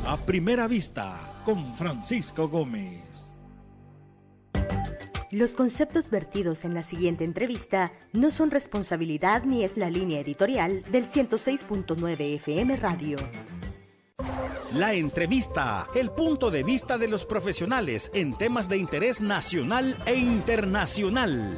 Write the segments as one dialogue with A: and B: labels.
A: A Primera Vista con Francisco Gómez.
B: Los conceptos vertidos en la siguiente entrevista no son responsabilidad ni es la línea editorial del 106.9 FM Radio.
A: La entrevista, el punto de vista de los profesionales en temas de interés nacional e internacional.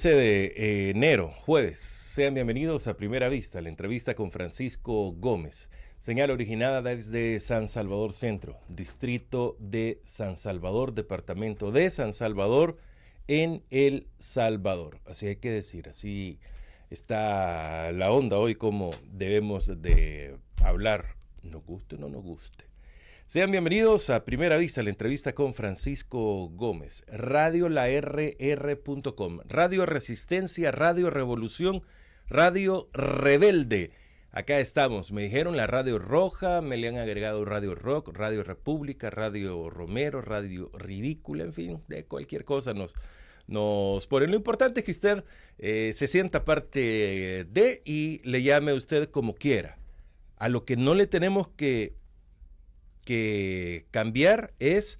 C: de enero, jueves. Sean bienvenidos a Primera Vista, la entrevista con Francisco Gómez. Señal originada desde San Salvador Centro, distrito de San Salvador, departamento de San Salvador, en El Salvador. Así hay que decir, así está la onda hoy, como debemos de hablar, nos guste o no nos guste. Sean bienvenidos a Primera Vista, la entrevista con Francisco Gómez. Radio LaRR.com, Radio Resistencia, Radio Revolución, Radio Rebelde. Acá estamos, me dijeron la Radio Roja, me le han agregado Radio Rock, Radio República, Radio Romero, Radio Ridícula, en fin, de cualquier cosa nos ponen. Lo importante es que usted se sienta parte de y le llame a usted como quiera. A lo que no le tenemos que cambiar es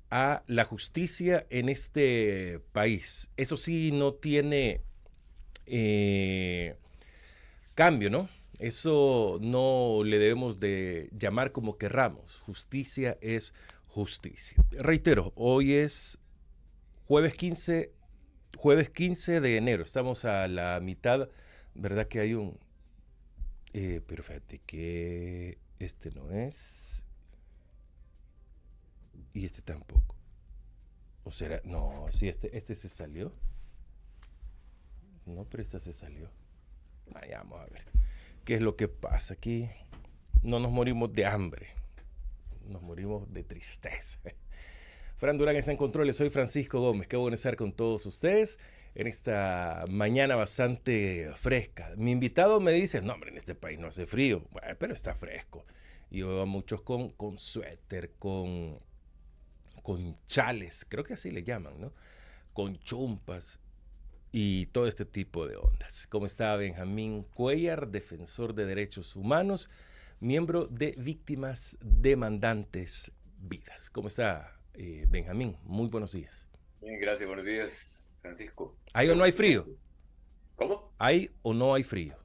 C: a la justicia en este país. Eso sí no tiene cambio, ¿no? Eso no le debemos de llamar como querramos. Justicia es justicia. Reitero, hoy es jueves 15 de enero. Estamos a la mitad, ¿verdad que hay un... pero fíjate que este no es... Y este tampoco. ¿O será? No, sí, este se salió. No, pero este se salió. Vaya, vamos a ver. ¿Qué es lo que pasa aquí? No nos morimos de hambre. Nos morimos de tristeza. Fran Durán está en controles. Soy Francisco Gómez. Qué bueno estar con todos ustedes en esta mañana bastante fresca. Mi invitado me dice, no, hombre, en este país no hace frío. Bueno, pero está fresco. Y yo veo a muchos con suéter, con chales, creo que así le llaman, ¿no? Con chumpas y todo este tipo de ondas. ¿Cómo está Benjamín Cuellar, defensor de derechos humanos, miembro de Víctimas Demandantes Vidas? ¿Cómo está Benjamín? Muy buenos días.
D: Bien, gracias, buenos días, Francisco.
C: ¿Hay o no hay frío?
D: ¿Cómo?
C: ¿Hay o no hay frío?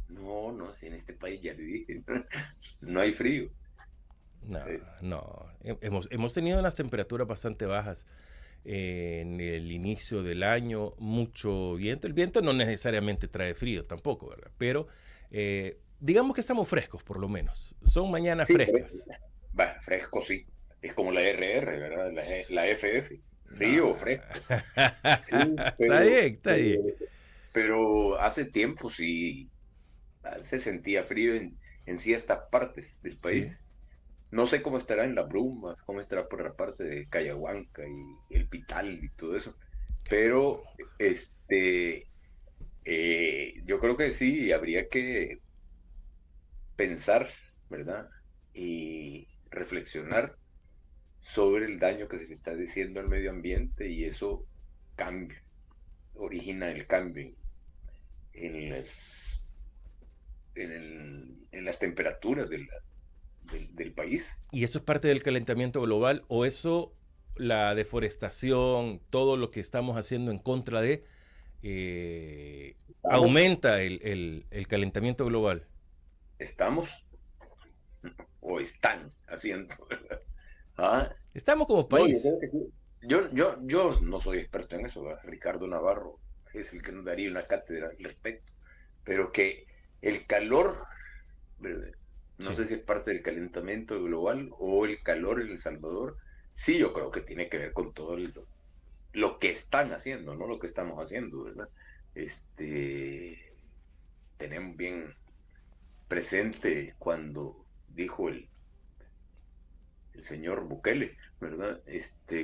D: No, si en este país ya le dije, no hay frío.
C: No,
D: Sí.
C: no. Hemos tenido unas temperaturas bastante bajas en el inicio del año, mucho viento. El viento no necesariamente trae frío tampoco, ¿verdad? Pero digamos que estamos frescos, por lo menos. Son mañanas frescas.
D: Va, fresco sí. Es como la RR, ¿verdad? La FF. Frío o fresco. Sí,
C: pero, está bien.
D: Pero hace tiempo sí se sentía frío en ciertas partes del país. Sí. No sé cómo estará en las brumas, cómo estará por la parte de Cayahuanca y el Pital y todo eso. Pero yo creo que sí, habría que pensar, ¿verdad? Y reflexionar sobre el daño que se le está diciendo al medio ambiente, y eso origina el cambio en las temperaturas del país.
C: ¿Y eso es parte del calentamiento global o eso, la deforestación, todo lo que estamos haciendo en contra de, aumenta el calentamiento global?
D: Estamos o están haciendo.
C: Estamos como país.
D: No, yo no soy experto en eso, ¿verdad? Ricardo Navarro es el que nos daría una cátedra al respecto, pero que el calor, ¿verdad? No sé si es parte del calentamiento global o el calor en El Salvador. Sí, yo creo que tiene que ver con todo lo que están haciendo, no lo que estamos haciendo, ¿verdad? Tenemos bien presente cuando dijo el el señor Bukele, ¿verdad?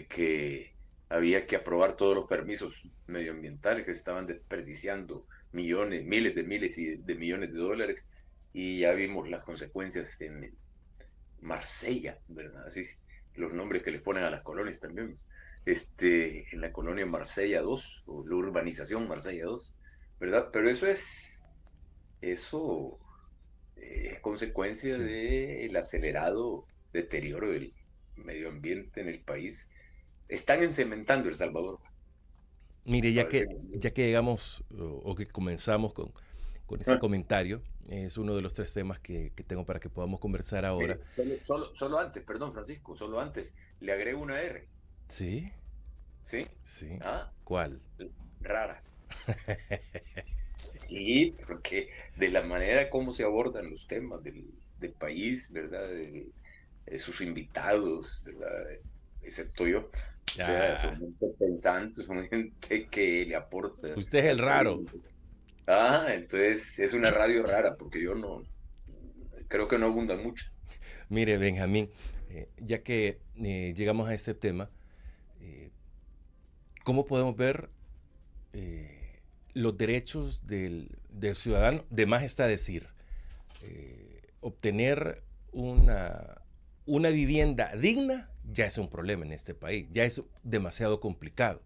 D: Que había que aprobar todos los permisos medioambientales, que se estaban desperdiciando millones, miles y de millones de dólares, y ya vimos las consecuencias en Marsella, ¿verdad? Así los nombres que les ponen a las colonias también. En la colonia Marsella 2 o la urbanización Marsella 2, ¿verdad? Pero eso es consecuencia
C: Sí.
D: del acelerado deterioro del medio ambiente en el país. Están encementando El Salvador.
C: Mire,
D: Para decir,
C: ya que llegamos o que comenzamos con ese comentario, es uno de los tres temas que tengo para que podamos conversar ahora.
D: mire, solo antes, perdón, Francisco, solo antes, le agrego una R.
C: ¿Sí?
D: ¿Sí?
C: Sí.
D: ¿Ah?
C: ¿Cuál?
D: Rara. Sí, porque de la manera como se abordan los temas del país, ¿verdad? Sus invitados, ¿verdad? Excepto yo. O sea, son gente pensante, son gente que le aporta
C: Usted es el
D: al país.
C: raro.
D: Entonces es una radio rara, porque yo no, creo que no abunda mucho.
C: Mire, Benjamín, ya que llegamos a este tema, ¿cómo podemos ver los derechos del ciudadano? De más está decir, obtener una vivienda digna ya es un problema en este país, ya es demasiado complicado.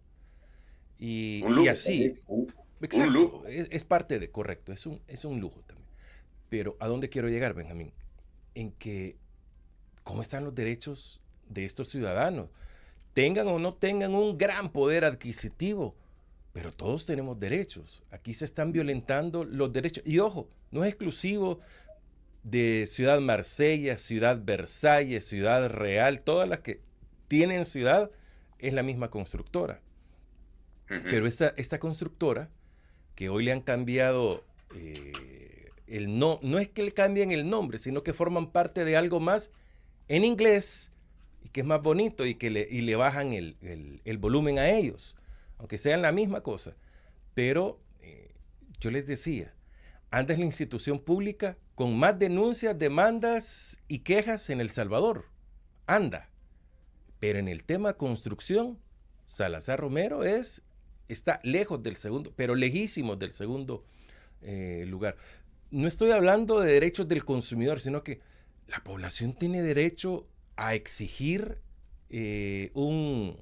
D: Un
C: Y
D: lujo,
C: así,
D: también, un
C: exacto,
D: lujo.
C: es parte de, correcto, es un lujo también. Pero ¿a dónde quiero llegar, Benjamín? En que, ¿cómo están los derechos de estos ciudadanos? Tengan o no tengan un gran poder adquisitivo, pero todos tenemos derechos. Aquí se están violentando los derechos. Y ojo, no es exclusivo de Ciudad Marsella, Ciudad Versalles, Ciudad Real, todas las que tienen ciudad es la misma constructora. Pero esta constructora, que hoy le han cambiado no es que le cambien el nombre, sino que forman parte de algo más en inglés y que es más bonito y que le bajan el volumen a ellos, aunque sean la misma cosa. Pero yo les decía, anda es la institución pública con más denuncias, demandas y quejas en El Salvador. Anda. Pero en el tema construcción, Salazar Romero está lejos del segundo, pero lejísimos del segundo lugar. No estoy hablando de derechos del consumidor, sino que la población tiene derecho a exigir una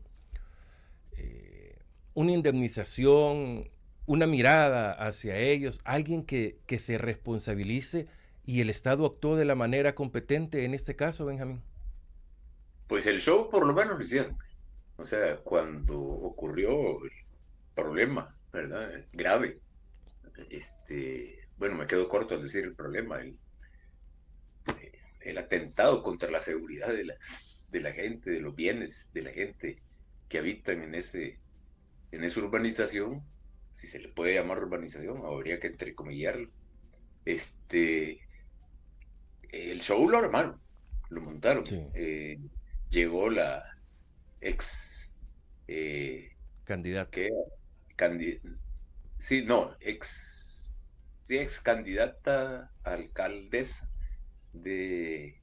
C: indemnización, una mirada hacia ellos, alguien que se responsabilice, y el Estado actuó de la manera competente en este caso, Benjamín.
D: Pues el show por lo menos lo hicieron. O sea, cuando ocurrió el problema, ¿verdad? Grave. Bueno, me quedo corto al decir el problema, el atentado contra la seguridad de la gente, de los bienes de la gente que habitan en esa urbanización, si se le puede llamar urbanización, habría que entrecomillarlo. El show lo armaron, lo montaron.
C: Sí.
D: Llegó la
C: Candidata.
D: Ex candidata a alcaldesa de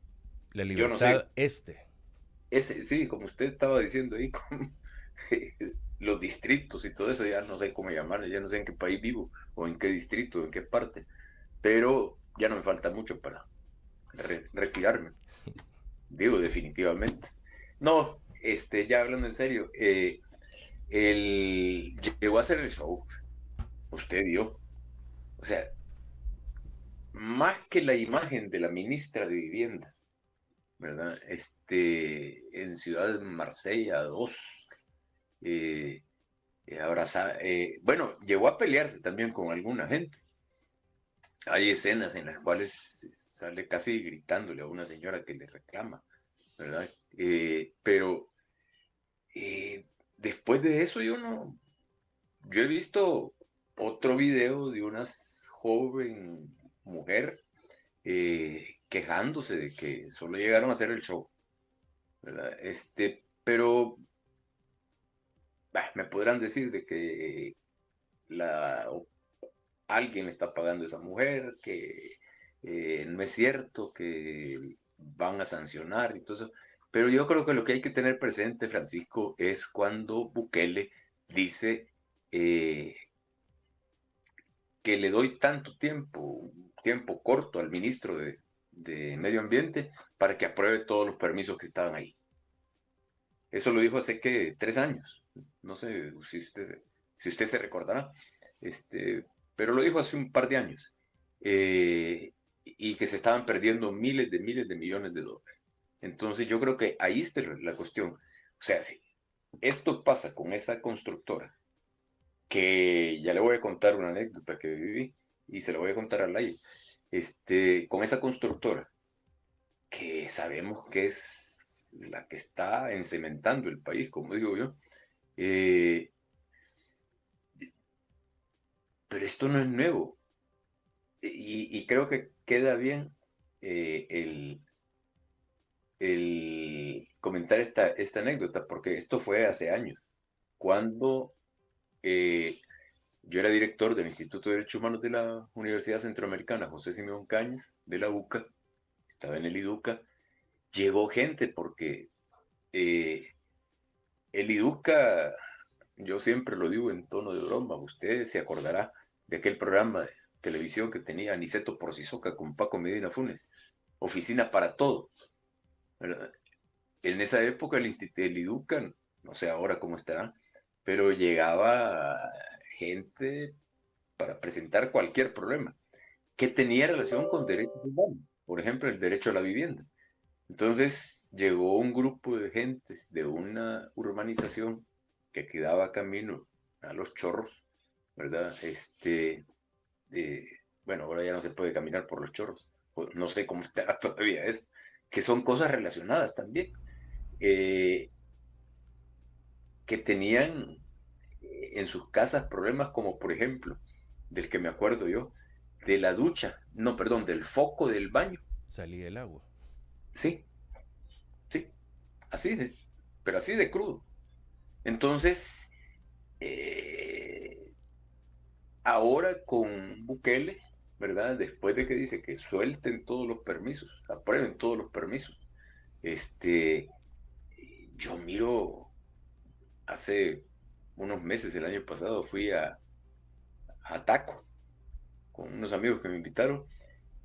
C: La
D: yo no
C: Libertad
D: sé, sí, como usted estaba diciendo ahí, con los distritos y todo eso, ya no sé cómo llamarlo, ya no sé en qué país vivo, o en qué distrito, en qué parte, pero ya no me falta mucho para retirarme, digo, definitivamente. No, ya hablando en serio, llegó a hacer el show, usted vio, o sea, más que la imagen de la ministra de Vivienda, ¿verdad? En Ciudad Marsella 2, bueno, llegó a pelearse también con alguna gente. Hay escenas en las cuales sale casi gritándole a una señora que le reclama, ¿verdad? Pero después de eso yo he visto otro video de una joven mujer quejándose de que solo llegaron a hacer el show, ¿verdad? Pero me podrán decir de que alguien le está pagando a esa mujer, que no es cierto, que van a sancionar y todo eso. Pero yo creo que lo que hay que tener presente, Francisco, es cuando Bukele dice que le doy tanto tiempo corto al ministro de Medio Ambiente para que apruebe todos los permisos que estaban ahí. Eso lo dijo hace, ¿qué? 3 años. No sé si usted se recordará. Pero lo dijo hace un par de años. Y que se estaban perdiendo miles de millones de dólares. Entonces yo creo que ahí está la cuestión. O sea, si esto pasa con esa constructora, que ya le voy a contar una anécdota que viví y se la voy a contar al aire, con esa constructora, que sabemos que es la que está encementando el país, como digo yo, pero esto no es nuevo. Y creo que queda bien el comentar esta anécdota, porque esto fue hace años, cuando yo era director del Instituto de Derechos Humanos de la Universidad Centroamericana, José Simeón Cañas, de la UCA, estaba en el IDUCA, llegó gente porque el IDUCA, yo siempre lo digo en tono de broma, usted se acordará de aquel programa de televisión que tenía Aniceto Porcisoca con Paco Medina Funes, Oficina para Todo, ¿verdad? En esa época el IDUCA, no sé ahora cómo estará, pero llegaba gente para presentar cualquier problema que tenía relación con derechos humanos, por ejemplo, el derecho a la vivienda. Entonces llegó un grupo de gentes de una urbanización que quedaba camino a Los Chorros, ¿verdad? Bueno, ahora ya no se puede caminar por Los Chorros, no sé cómo está todavía eso, que son cosas relacionadas también, que tenían en sus casas problemas como, por ejemplo, del que me acuerdo yo, de la ducha, no, perdón, del foco del baño.
C: Salía el agua.
D: Sí, sí, pero así de crudo. Entonces, ahora con Bukele, ¿verdad? Después de que dice que suelten todos los permisos, aprueben todos los permisos, yo miro, hace unos meses, el año pasado, fui a Taco con unos amigos que me invitaron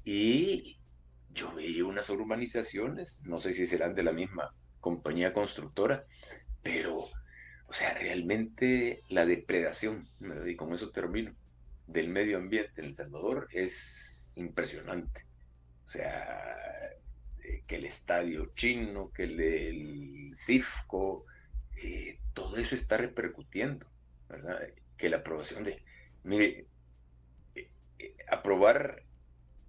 D: y yo vi unas urbanizaciones, no sé si serán de la misma compañía constructora, pero, o sea, realmente la depredación, y con eso termino, del medio ambiente en El Salvador es impresionante. O sea, que el estadio chino, que el CIFCO, todo eso está repercutiendo, ¿verdad? Que la aprobación mire, aprobar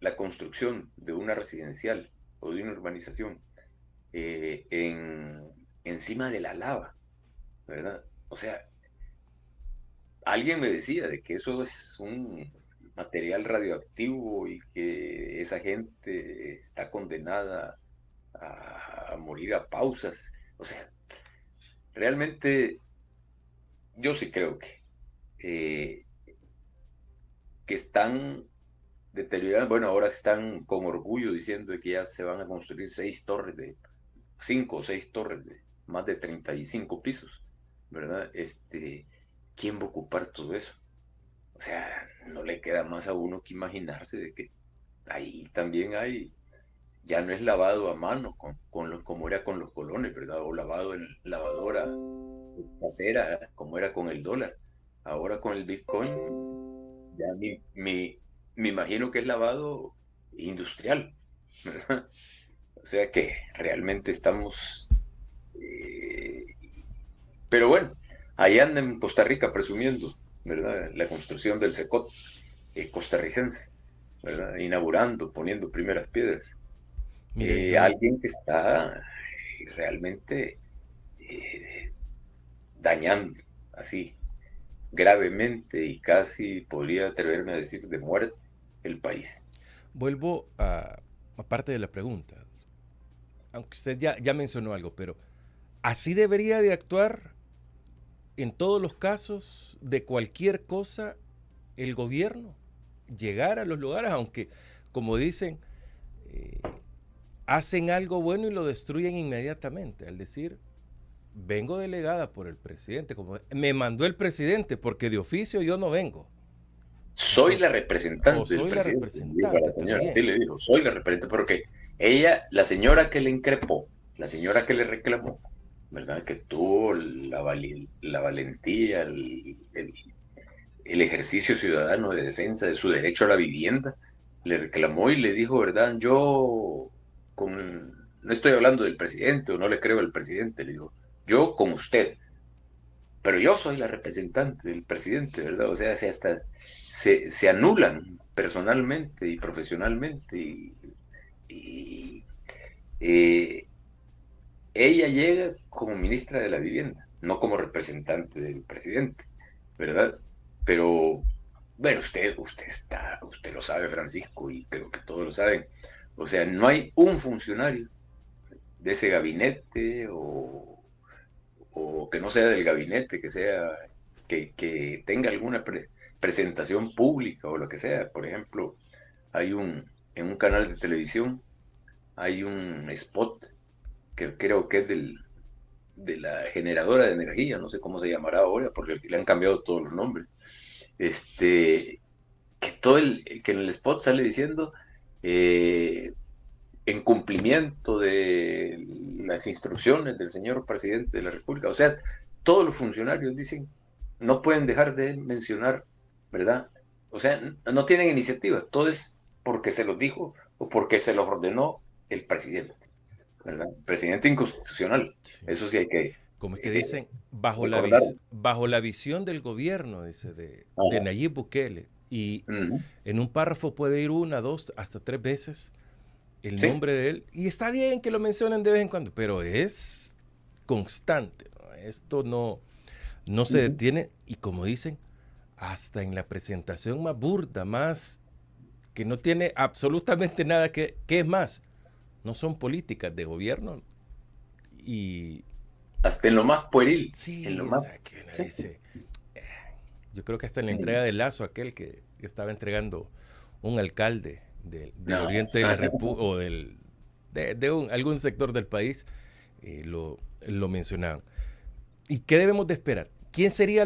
D: la construcción de una residencial o de una urbanización encima de la lava, ¿verdad? O sea, alguien me decía de que eso es un material radioactivo y que esa gente está condenada a morir a pausas. O sea, realmente yo sí creo que están deterioradas. Bueno, ahora están con orgullo diciendo que ya se van a construir 5 o 6 torres de más de 35 pisos, ¿verdad? ¿Quién va a ocupar todo eso? O sea, no le queda más a uno que imaginarse de que ahí también ya no es lavado a mano como era con los colones, ¿verdad? O lavado en lavadora casera, como era con el dólar. Ahora con el Bitcoin, ya me imagino que es lavado industrial, ¿verdad? O sea que realmente estamos... pero bueno, ahí andan en Costa Rica presumiendo, ¿verdad? La construcción del Secot costarricense, ¿verdad? Inaugurando, poniendo primeras piedras. Alguien que está realmente dañando así gravemente y casi podría atreverme a decir de muerte el país.
C: Vuelvo a parte de la pregunta, aunque usted ya mencionó algo, pero ¿así debería de actuar en todos los casos de cualquier cosa el gobierno? Llegar a los lugares, aunque, como dicen, hacen algo bueno y lo destruyen inmediatamente, al decir, vengo delegada por el presidente, como me mandó el presidente, porque de oficio yo no vengo.
D: Soy la representante del
C: soy la
D: presidente, dijo a
C: representante
D: la señora,
C: también.
D: así le dijo, soy la representante, porque ella, la señora que le increpó, la señora que le reclamó, ¿verdad? Que tuvo la valentía, el ejercicio ciudadano de defensa de su derecho a la vivienda, le reclamó y le dijo, ¿verdad? No estoy hablando del presidente o no le creo al presidente, le digo, yo con usted, pero yo soy la representante del presidente, ¿verdad? O sea, se anulan personalmente y profesionalmente y ella llega como ministra de la vivienda, no como representante del presidente, ¿verdad? Pero, bueno, usted lo sabe, Francisco, y creo que todos lo saben. O sea, no hay un funcionario de ese gabinete o que no sea del gabinete, que tenga alguna presentación pública o lo que sea. Por ejemplo, en un canal de televisión hay un spot que creo que es de la generadora de energía, no sé cómo se llamará ahora, porque le han cambiado todos los nombres. Que en el spot sale diciendo en cumplimiento de las instrucciones del señor presidente de la República. O sea, todos los funcionarios dicen, no pueden dejar de mencionar, ¿verdad? O sea, no tienen iniciativa, todo es porque se los dijo o porque se los ordenó el presidente, ¿verdad? Presidente inconstitucional, eso sí hay que...
C: Como es que dicen, bajo la visión del gobierno, dice, de Nayib Bukele, y en un párrafo puede ir 1, 2, hasta 3 veces el nombre de él, y está bien que lo mencionen de vez en cuando, pero es constante, ¿no? Esto no se detiene, y como dicen, hasta en la presentación más burda, más que no tiene absolutamente nada que es más, no son políticas de gobierno, y
D: hasta en lo más pueril,
C: sí,
D: en lo
C: o
D: más...
C: sea, que dice, yo creo que hasta en la entrega de Lazo, aquel que estaba entregando un alcalde del oriente de la República o de algún sector del país, lo mencionaban. ¿Y qué debemos de esperar? ¿Quién sería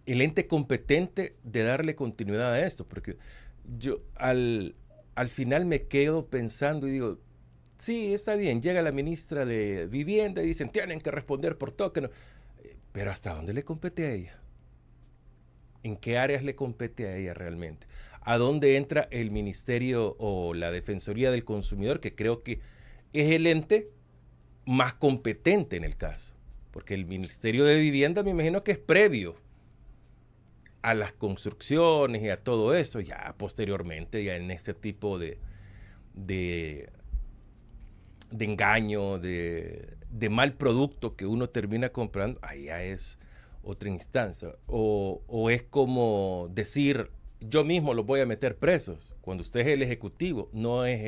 C: el ente competente de darle continuidad a esto? Porque yo al final me quedo pensando y digo, sí, está bien, llega la ministra de Vivienda y dicen, tienen que responder por todo, que no. Pero ¿hasta dónde le compete a ella? ¿En qué áreas le compete a ella realmente? ¿A dónde entra el Ministerio o la Defensoría del Consumidor, que creo que es el ente más competente en el caso? Porque el Ministerio de Vivienda me imagino que es previo a las construcciones y a todo eso, ya posteriormente, ya en este tipo de engaño, de mal producto que uno termina comprando, allá es otra instancia. O es como decir, yo mismo los voy a meter presos, cuando usted es el ejecutivo, no es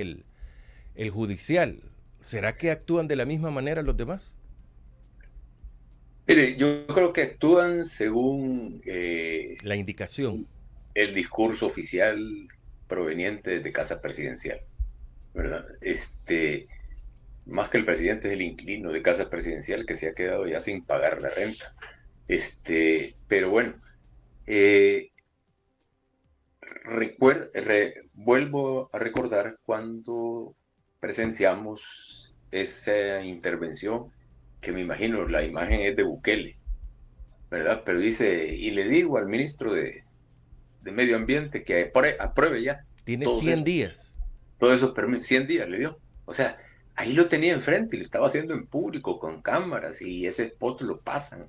C: el judicial. ¿Será que actúan de la misma manera los demás?
D: Mire, yo creo que actúan según
C: la indicación,
D: el discurso oficial proveniente de Casa Presidencial, ¿verdad? Más que el presidente es el inquilino de Casa Presidencial que se ha quedado ya sin pagar la renta. Pero bueno, vuelvo a recordar cuando presenciamos esa intervención, que me imagino la imagen es de Bukele, ¿verdad? Pero dice, y le digo al ministro de Medio Ambiente que apruebe ya.
C: Tiene 100 días.
D: Todos esos permisos, 100 días le dio. O sea, ahí lo tenía enfrente y lo estaba haciendo en público con cámaras y ese spot lo pasan,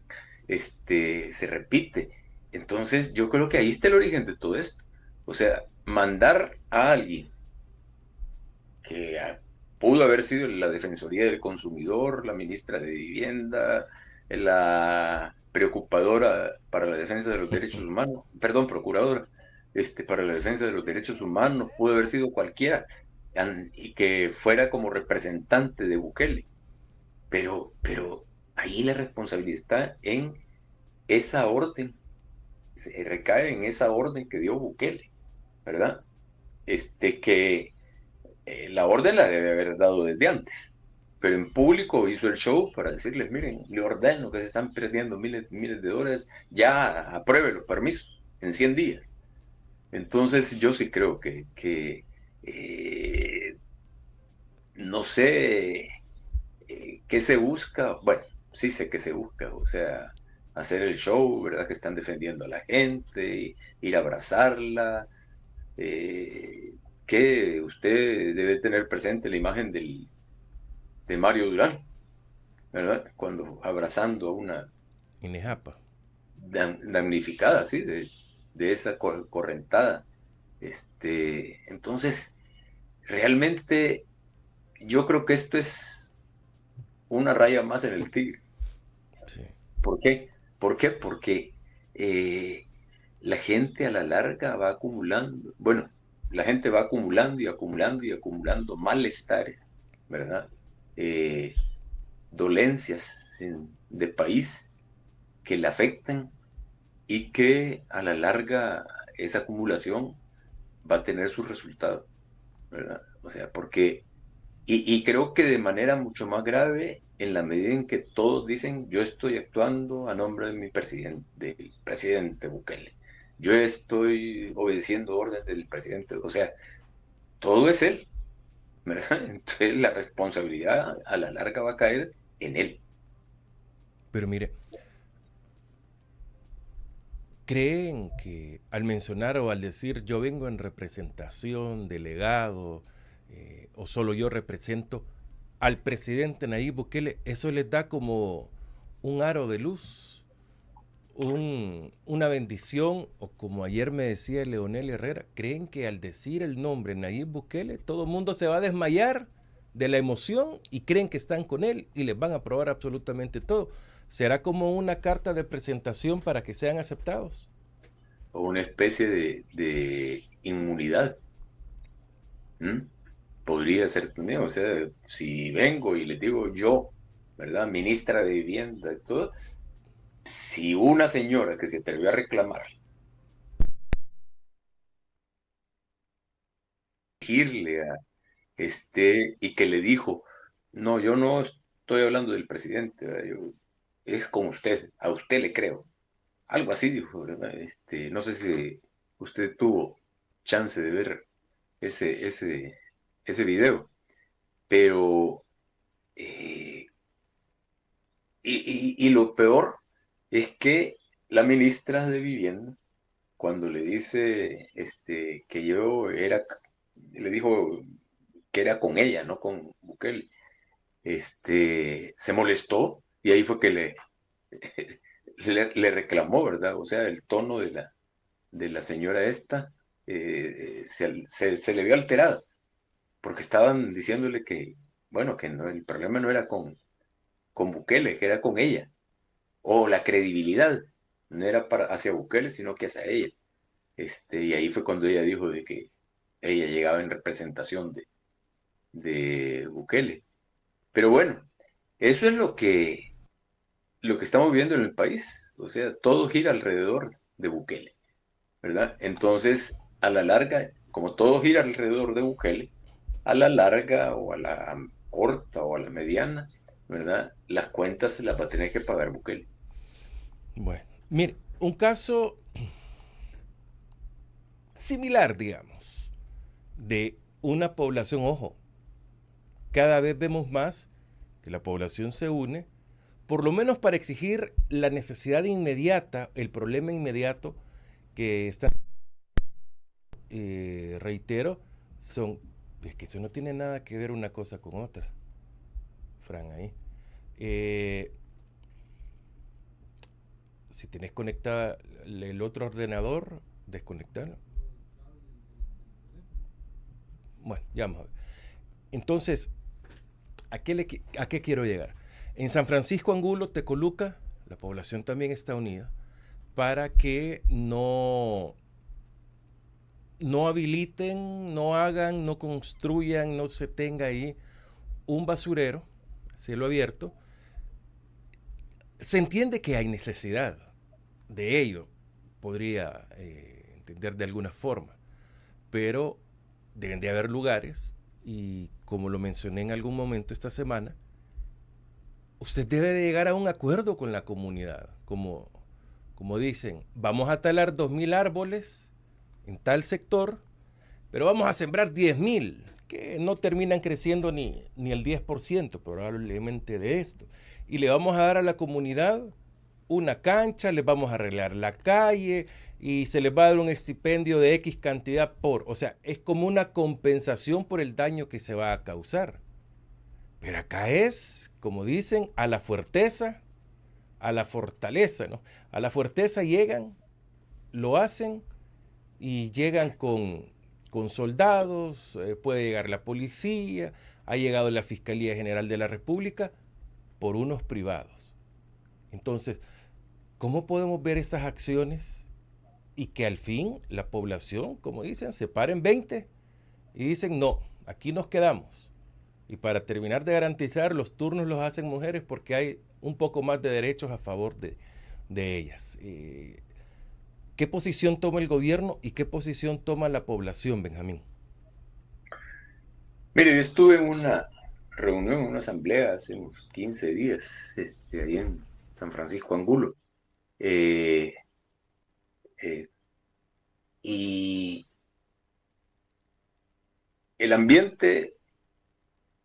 D: se repite. Entonces yo creo que ahí está el origen de todo esto. O sea, mandar a alguien que pudo haber sido la Defensoría del Consumidor, la ministra de Vivienda, la preocupadora para la defensa de los derechos humanos, perdón, procuradora, para la defensa de los derechos humanos, pudo haber sido cualquiera, y que fuera como representante de Bukele. Pero ahí la responsabilidad está en esa orden, se recae en esa orden que dio Bukele, ¿verdad? Que la orden la debe haber dado desde antes, pero en público hizo el show para decirles, miren, le ordeno que se están perdiendo miles de dólares, ya apruebe los permisos en 100 días. Entonces yo sí creo que no sé qué se busca. Bueno, sí sé qué se busca, o sea, hacer el show, ¿verdad? Que están defendiendo a la gente, ir a abrazarla, que usted debe tener presente la imagen de Mario Durán, ¿verdad? Cuando abrazando a una
C: Inejapa.
D: damnificada, ¿sí? De esa correntada. Entonces, realmente yo creo que esto es una raya más en el tigre.
C: Sí.
D: ¿Por qué? ¿Por qué? Porque la gente a la larga va acumulando, bueno, la gente va acumulando y acumulando y acumulando malestares, ¿verdad? Dolencias de país que le afectan y que a la larga esa acumulación va a tener su resultado, ¿verdad? O sea, porque, y creo que de manera mucho más grave en la medida en que todos dicen, yo estoy actuando a nombre de mi presidente, del presidente Bukele, yo estoy obedeciendo órdenes del presidente, o sea, todo es él, ¿verdad? Entonces la responsabilidad a la larga va a caer en él.
C: Pero mire, ¿creen que al mencionar o al decir yo vengo en representación, delegado, o solo yo represento al presidente Nayib Bukele, eso les da como un aro de luz, una bendición, o como ayer me decía Leonel Herrera, creen que al decir el nombre Nayib Bukele todo el mundo se va a desmayar de la emoción y creen que están con él y les van a aprobar absolutamente todo? ¿Será como una carta de presentación para que sean aceptados?
D: O una especie de inmunidad. ¿Mm? Podría ser también, o sea, si vengo y les digo yo, ¿verdad? Ministra de Vivienda y todo, si una señora que se atrevió a reclamar, irle a y que le dijo, no, yo no estoy hablando del presidente, ¿verdad? Es con usted, a usted le creo. Algo así dijo, ¿verdad? No sé si usted tuvo chance de ver ese video, pero y lo peor es que la ministra de Vivienda, cuando le dice que yo era, le dijo que era con ella, no con Bukele, se molestó y ahí fue que le reclamó, ¿verdad? O sea, el tono de la señora esta se le vio alterada, porque estaban diciéndole que, bueno, que no, el problema no era con Bukele, que era con ella, o la credibilidad, no era hacia Bukele, sino que hacia ella. Y ahí fue cuando ella dijo de que ella llegaba en representación de Bukele. Pero bueno, eso es lo que estamos viendo en el país. O sea, todo gira alrededor de Bukele, ¿verdad? Entonces, a la larga, como todo gira alrededor de Bukele, a la larga o a la corta o a la mediana, ¿verdad? Las cuentas se las va a tener que pagar Bukele.
C: Bueno, mire, un caso similar, digamos, de una población, ojo, cada vez vemos más que la población se une, por lo menos para exigir la necesidad inmediata, el problema inmediato que está, reitero, es que eso no tiene nada que ver una cosa con otra, Fran, ahí. Si tenés conectada el otro ordenador, desconectarlo. Bueno, ya vamos a ver. Entonces, ¿a qué quiero llegar? En San Francisco Angulo, Tecoluca, la población también está unida para que no habiliten, no hagan, no construyan, no se tenga ahí un basurero, cielo abierto. Se entiende que hay necesidad de ello, podría entender de alguna forma, pero deben de haber lugares y como lo mencioné en algún momento esta semana, usted debe de llegar a un acuerdo con la comunidad, como dicen, vamos a talar 2,000 árboles en tal sector, pero vamos a sembrar 10,000, que no terminan creciendo ni el 10% probablemente de esto. Y le vamos a dar a la comunidad una cancha, les vamos a arreglar la calle y se les va a dar un estipendio de X cantidad o sea, es como una compensación por el daño que se va a causar. Pero acá es, como dicen, a la fuerteza, a la fortaleza, ¿no? A la fuerteza llegan, lo hacen y llegan con soldados, puede llegar la policía, ha llegado la Fiscalía General de la República por unos privados. Entonces, ¿cómo podemos ver esas acciones y que al fin la población, como dicen, se paren 20 y dicen, no, aquí nos quedamos? Y para terminar de garantizar, los turnos los hacen mujeres porque hay un poco más de derechos a favor de ellas. ¿Qué posición toma el gobierno y qué posición toma la población, Benjamín?
D: Mire, yo estuve en una reunión, en una asamblea hace unos 15 días, ahí en San Francisco Angulo. Y el ambiente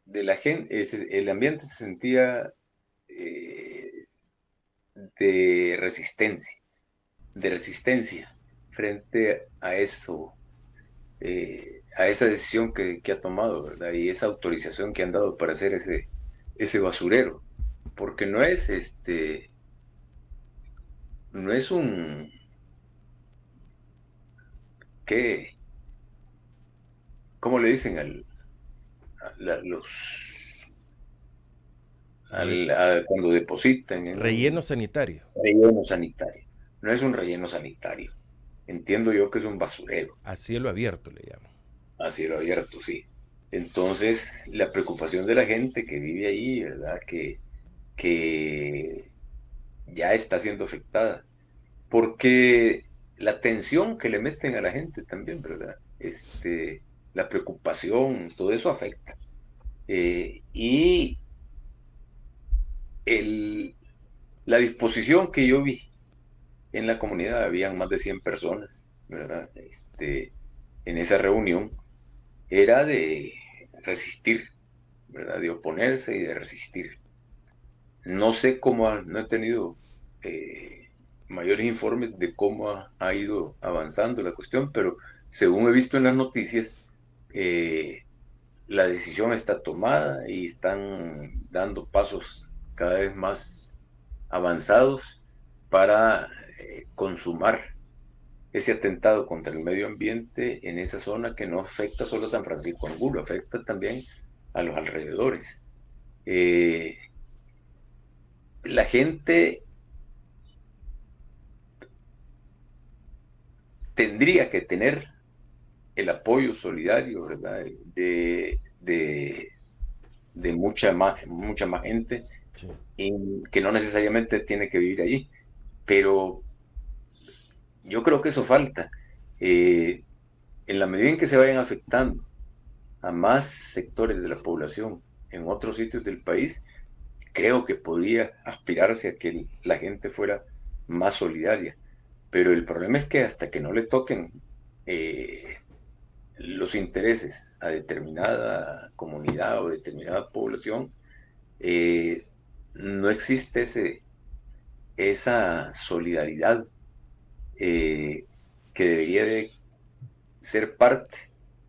D: de la gente, el ambiente se sentía de resistencia frente a eso, a esa decisión que ha tomado, ¿verdad? Y esa autorización que han dado para hacer ese basurero, porque no es un ¿cómo le dicen cuando depositan en
C: relleno sanitario?
D: Relleno sanitario. No es un relleno sanitario. Entiendo yo que es un basurero.
C: A cielo abierto le llaman.
D: A cielo abierto, sí. Entonces, la preocupación de la gente que vive ahí, ¿verdad? Que ya está siendo afectada. Porque la atención que le meten a la gente también, ¿verdad? La preocupación, todo eso afecta. Y la disposición que yo vi en la comunidad, habían más de 100 personas, ¿verdad? En esa reunión, era de resistir, ¿verdad? De oponerse y de resistir. No sé no he tenido mayores informes de cómo ha ido avanzando la cuestión, pero según he visto en las noticias, la decisión está tomada y están dando pasos cada vez más avanzados para consumar ese atentado contra el medio ambiente en esa zona que no afecta solo a San Francisco Angulo, afecta también a los alrededores. La gente tendría que tener el apoyo solidario, ¿verdad? De mucha más gente, sí, que no necesariamente tiene que vivir allí, pero yo creo que eso falta. En la medida en que se vayan afectando a más sectores de la población en otros sitios del país, creo que podría aspirarse a que la gente fuera más solidaria. Pero el problema es que hasta que no le toquen los intereses a determinada comunidad o determinada población, no existe esa solidaridad que debería de ser parte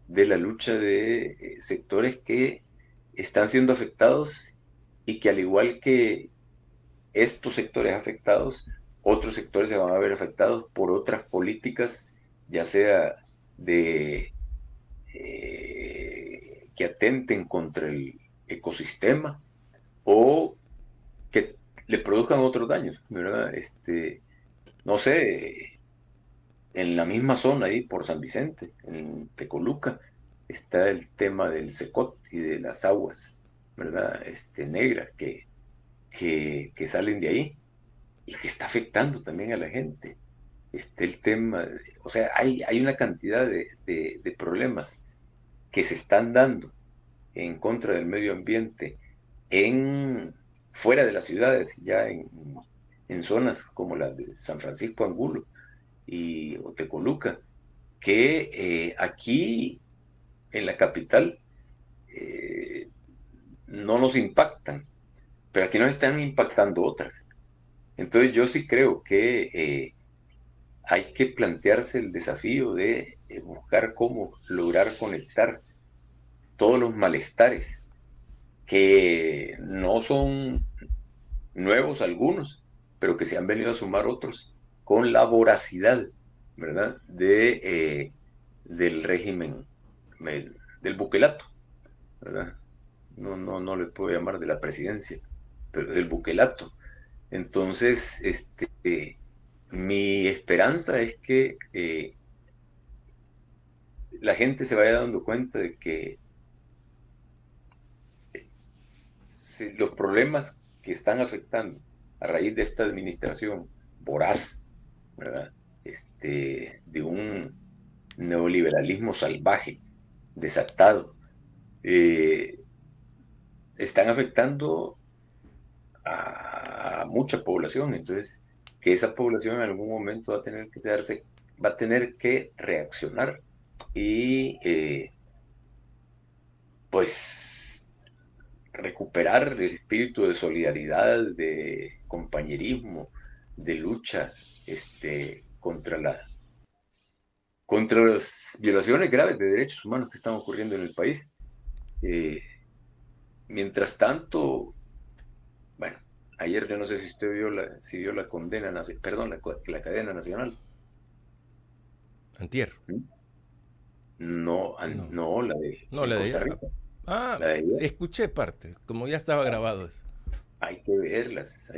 D: de la lucha de sectores que están siendo afectados y que, al igual que estos sectores afectados, otros sectores se van a ver afectados por otras políticas, ya sea que atenten contra el ecosistema o que le produzcan otros daños, ¿verdad? No sé, en la misma zona ahí por San Vicente, en Tecoluca, está el tema del secot y de las aguas, ¿verdad? Negras que salen de ahí y que está afectando también a la gente. El tema, o sea, hay una cantidad de problemas que se están dando en contra del medio ambiente fuera de las ciudades, ya en zonas como la de San Francisco Angulo y Tecoluca, que aquí en la capital no nos impactan, pero aquí nos están impactando otras. Entonces yo sí creo que hay que plantearse el desafío de buscar cómo lograr conectar todos los malestares, que no son nuevos algunos, pero que se han venido a sumar otros, con la voracidad, ¿verdad?, del régimen, del buquelato, ¿verdad? No le puedo llamar de la presidencia, pero del buquelato. Entonces, mi esperanza es que la gente se vaya dando cuenta de que los problemas que están afectando a raíz de esta administración voraz, ¿verdad?, de un neoliberalismo salvaje, desatado, están afectando a mucha población. Entonces, que esa población en algún momento va a tener que reaccionar y pues recuperar el espíritu de solidaridad, de compañerismo, de lucha contra las violaciones graves de derechos humanos que están ocurriendo en el país. Mientras tanto, bueno, ayer yo no sé si usted vio la condena, perdón, la cadena nacional.
C: Antier.
D: No, la de Costa Rica.
C: Ah, escuché parte, como ya estaba grabado eso.
D: Hay que verlas,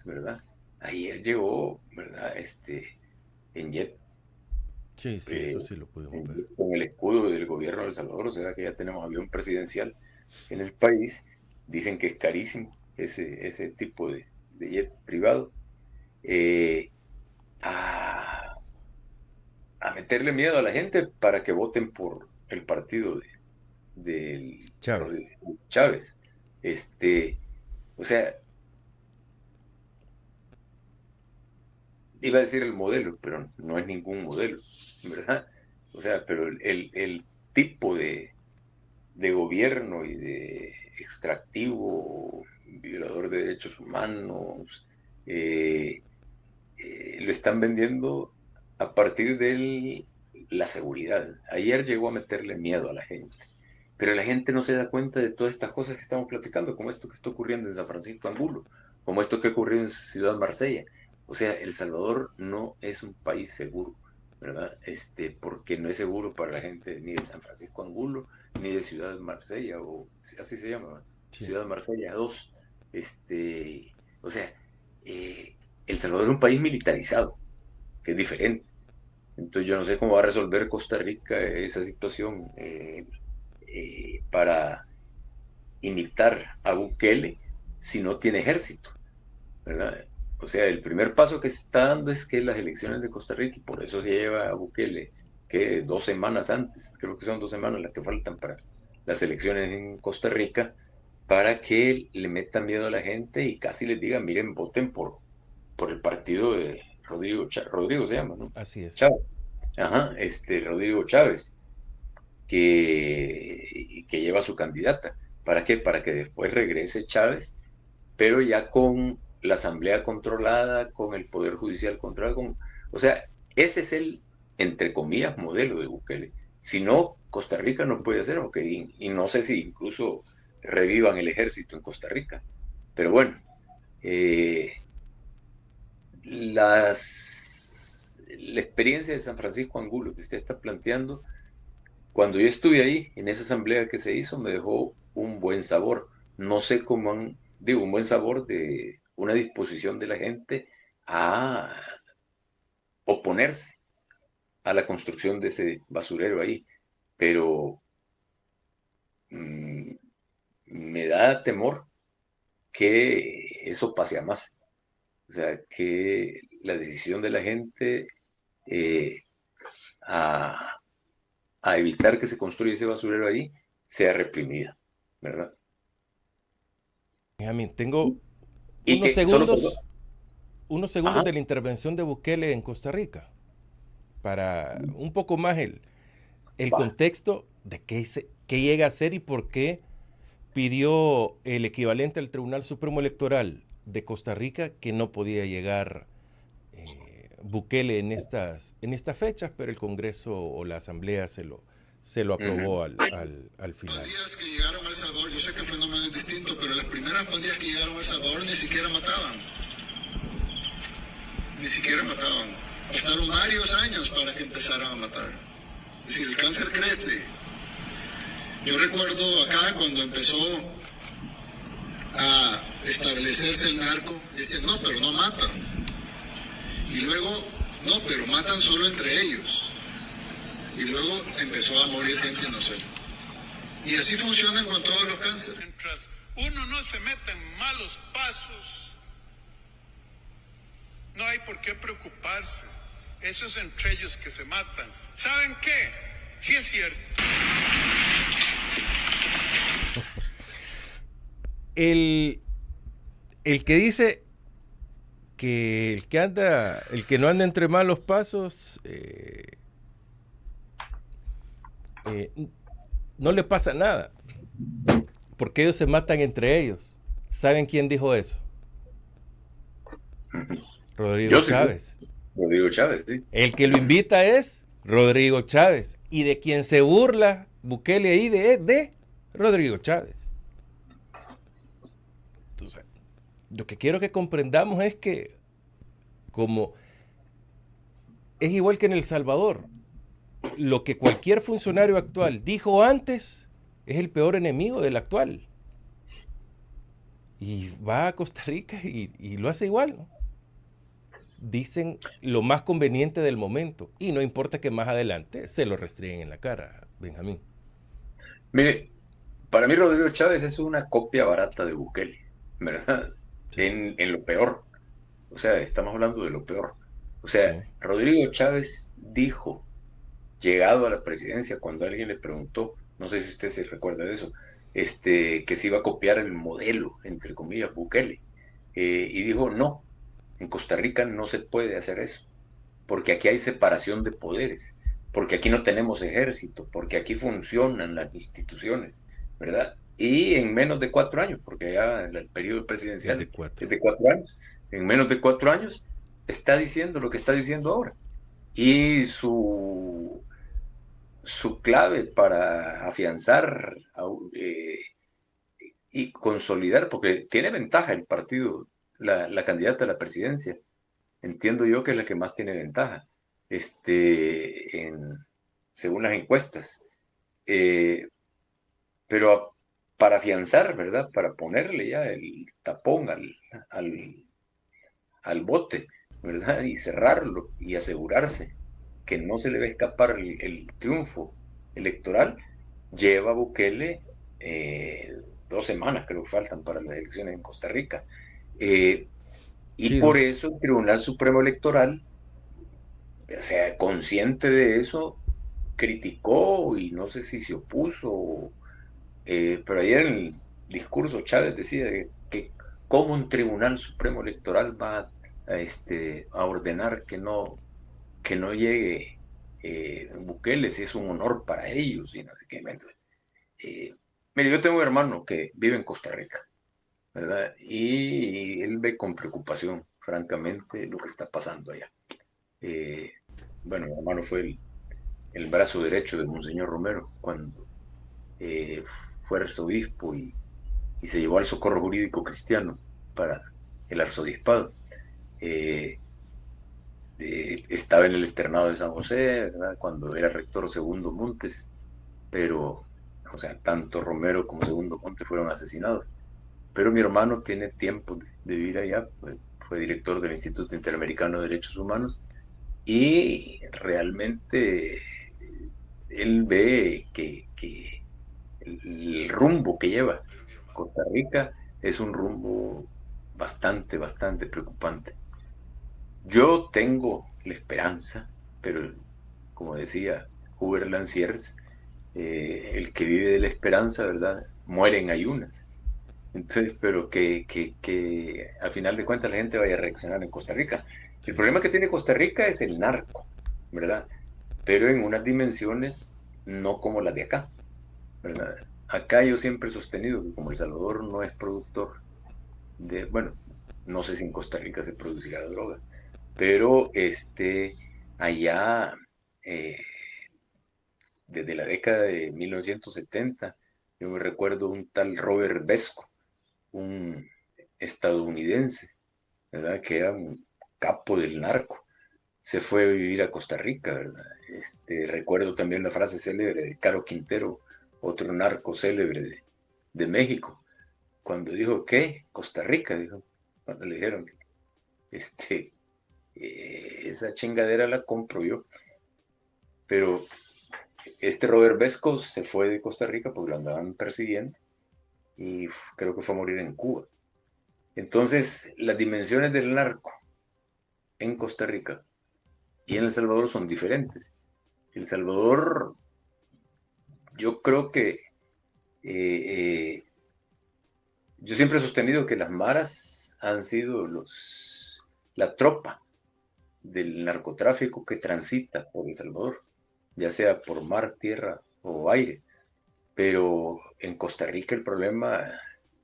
D: ¿verdad? Ayer llegó, ¿verdad? En jet.
C: Sí, eso sí lo pudimos ver.
D: Con el escudo del gobierno de El Salvador, o sea que ya tenemos avión presidencial en el país. Dicen que es carísimo ese tipo de jet privado. A meterle miedo a la gente para que voten por el partido de Chávez. O sea, iba a decir el modelo, pero no es ningún modelo, ¿verdad? O sea, pero el tipo de gobierno y de extractivo, violador de derechos humanos, lo están vendiendo a partir de la seguridad. Ayer llegó a meterle miedo a la gente, pero la gente no se da cuenta de todas estas cosas que estamos platicando, como esto que está ocurriendo en San Francisco Angulo, como esto que ocurrió en Ciudad Marsella. O sea, El Salvador no es un país seguro, ¿verdad? Porque no es seguro para la gente ni de San Francisco Angulo, ni de Ciudad Marsella, o así se llama, sí. Ciudad Marsella 2. O sea, El Salvador es un país militarizado, que es diferente. Entonces yo no sé cómo va a resolver Costa Rica esa situación para imitar a Bukele si no tiene ejército, ¿verdad? O sea, el primer paso que se está dando es que las elecciones de Costa Rica, y por eso se lleva a Bukele, que 2 semanas antes, creo que son 2 semanas las que faltan para las elecciones en Costa Rica, para que le metan miedo a la gente y casi les digan, miren, voten por el partido de Rodrigo se llama, ¿no?
C: Así es.
D: Chávez. Ajá, Rodrigo Chávez, que lleva su candidata. ¿Para qué? Para que después regrese Chávez, pero ya con la asamblea controlada, con el poder judicial controlado, o sea, ese es el, entre comillas, modelo de Bukele. Si no, Costa Rica no puede hacer, okay, y no sé si incluso revivan el ejército en Costa Rica. Pero bueno, la experiencia de San Francisco Angulo que usted está planteando, cuando yo estuve ahí, en esa asamblea que se hizo, me dejó un buen sabor. No sé cómo un buen sabor de una disposición de la gente a oponerse a la construcción de ese basurero ahí, pero me da temor que eso pase a más. O sea, que la decisión de la gente a evitar que se construya ese basurero ahí sea reprimida, ¿verdad?
C: Benjamín, tengo
D: Y
C: unos
D: que
C: segundos,
D: Ajá.
C: de la intervención de Bukele en Costa Rica para un poco más el
D: Va.
C: contexto de qué llega a ser y por qué pidió el equivalente al Tribunal Supremo Electoral de Costa Rica que no podía llegar Bukele en estas fechas, pero el Congreso o la Asamblea se lo aprobó al final.
E: Pandillas que llegaron a El Salvador, yo sé que el fenómeno es distinto, pero las primeras pandillas que llegaron a El Salvador ni siquiera mataban. Ni siquiera mataban. Pasaron varios años para que empezaran a matar. Es decir, el cáncer crece. Yo recuerdo acá cuando empezó a establecerse el narco, decían, no, pero no matan. Y luego, no, pero matan solo entre ellos. Y luego empezó a morir gente inocente. Y así funcionan con todos los cánceres.
F: Mientras uno no se meta en malos pasos, no hay por qué preocuparse. Esos entre ellos que se matan. ¿Saben qué? Sí es cierto.
C: El que dice que el que no anda entre malos pasos, no le pasa nada, porque ellos se matan entre ellos. ¿Saben quién dijo eso? Rodrigo Chávez.
D: Sí. Rodrigo Chávez, sí.
C: El que lo invita es Rodrigo Chávez, y de quien se burla Bukele ahí de Rodrigo Chávez. Entonces, lo que quiero que comprendamos es que, como es igual que en El Salvador, lo que cualquier funcionario actual dijo antes es el peor enemigo del actual. Y va a Costa Rica y lo hace igual, ¿no? Dicen lo más conveniente del momento y no importa que más adelante se lo restringen en la cara, Benjamín.
D: Mire, para mí Rodrigo Chávez es una copia barata de Bukele, ¿verdad?
C: Sí.
D: En lo peor. O sea, estamos hablando de lo peor. O sea,
C: Sí.
D: Rodrigo Chávez dijo, llegado a la presidencia, cuando alguien le preguntó, no sé si usted se recuerda de eso, que se iba a copiar el modelo, entre comillas, Bukele. Y dijo, no, en Costa Rica no se puede hacer eso, porque aquí hay separación de poderes, porque aquí no tenemos ejército, porque aquí funcionan las instituciones, ¿verdad? Y en menos de 4 años, porque ya el periodo presidencial es de 4 años, en menos de 4 años está diciendo lo que está diciendo ahora. Y su clave para afianzar y consolidar, porque tiene ventaja el partido, la candidata a la presidencia, entiendo yo que es la que más tiene ventaja, según las encuestas. Pero para afianzar, ¿verdad? Para ponerle ya el tapón al bote, ¿verdad? Y cerrarlo y asegurarse que no se le va a escapar el triunfo electoral, lleva Bukele 2 semanas, creo que faltan para las elecciones en Costa Rica. Y sí, por eso el Tribunal Supremo Electoral, o sea, consciente de eso, criticó y no sé si se opuso, pero ayer en el discurso Chávez decía que cómo un Tribunal Supremo Electoral va a ordenar que no llegue Bukele, si es un honor para ellos y no sé qué. Mire, yo tengo un hermano que vive en Costa Rica, ¿verdad? Y él ve con preocupación, francamente, lo que está pasando allá. Bueno, mi hermano fue el brazo derecho de Monseñor Romero cuando fue arzobispo y se llevó al socorro jurídico cristiano para el arzobispado. Estaba en el externado de San José, ¿verdad? Cuando era rector Segundo Montes, pero, o sea, tanto Romero como Segundo Montes fueron asesinados. Pero mi hermano tiene tiempo de vivir allá, fue director del Instituto Interamericano de Derechos Humanos y realmente él ve que el rumbo que lleva Costa Rica es un rumbo bastante preocupante. Yo tengo la esperanza, pero como decía Hubert Lanciers, el que vive de la esperanza, ¿verdad? Muere en ayunas. Entonces, pero que a final de cuentas la gente vaya a reaccionar en Costa Rica. El problema que tiene Costa Rica es el narco, ¿verdad? Pero en unas dimensiones no como las de acá, ¿verdad? Acá yo siempre he sostenido que como El Salvador no es productor de, bueno, no sé si en Costa Rica se producirá droga, pero allá, desde la década de 1970, yo me recuerdo un tal Robert Vesco, un estadounidense, ¿verdad? Que era un capo del narco. Se fue a vivir a Costa Rica, ¿verdad? Recuerdo también la frase célebre de Caro Quintero, otro narco célebre de México, cuando dijo, ¿qué? Costa Rica, dijo, cuando le dijeron, esa chingadera la compro yo. Pero Robert Vesco se fue de Costa Rica porque lo andaban persiguiendo y creo que fue a morir en Cuba. Entonces, las dimensiones del narco en Costa Rica y en El Salvador son diferentes. El Salvador, yo creo que yo siempre he sostenido que las maras han sido la tropa del narcotráfico que transita por El Salvador, ya sea por mar, tierra o aire. Pero en Costa Rica el problema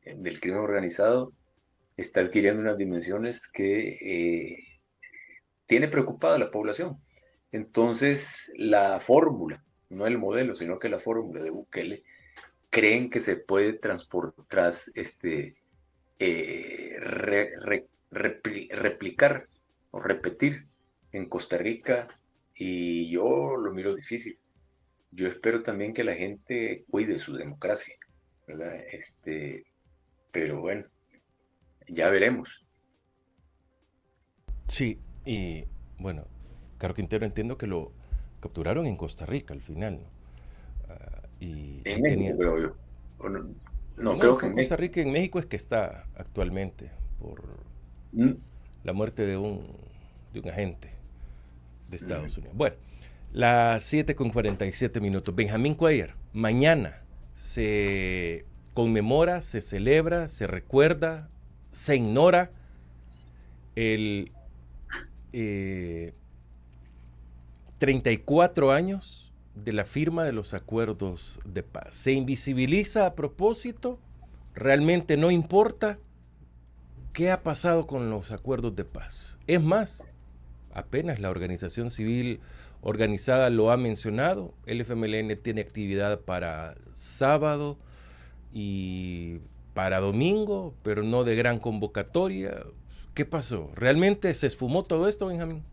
D: del crimen organizado está adquiriendo unas dimensiones que tiene preocupada a la población. Entonces, la fórmula, no el modelo, sino que la fórmula de Bukele, creen que se puede transportar, replicar o repetir en Costa Rica, y yo lo miro difícil. Yo espero también que la gente cuide su democracia, ¿verdad? Pero bueno, ya veremos.
C: Sí, y bueno, Caro Quintero entiendo que lo capturaron en Costa Rica al final, ¿no?
D: En México, creo yo. No, creo que
C: fue
D: en
C: en Costa
D: México.
C: Rica, en México es que está actualmente por la muerte de un agente de Estados Unidos. Bueno, las 7:47. Benjamín Cuellar, mañana se conmemora, se celebra, se recuerda, se ignora el 34 años de la firma de los acuerdos de paz. Se invisibiliza a propósito, realmente no importa qué ha pasado con los acuerdos de paz. Es más, apenas la organización civil organizada lo ha mencionado, el FMLN tiene actividad para sábado y para domingo, pero no de gran convocatoria. ¿Qué pasó? ¿Realmente se esfumó todo esto, Benjamín?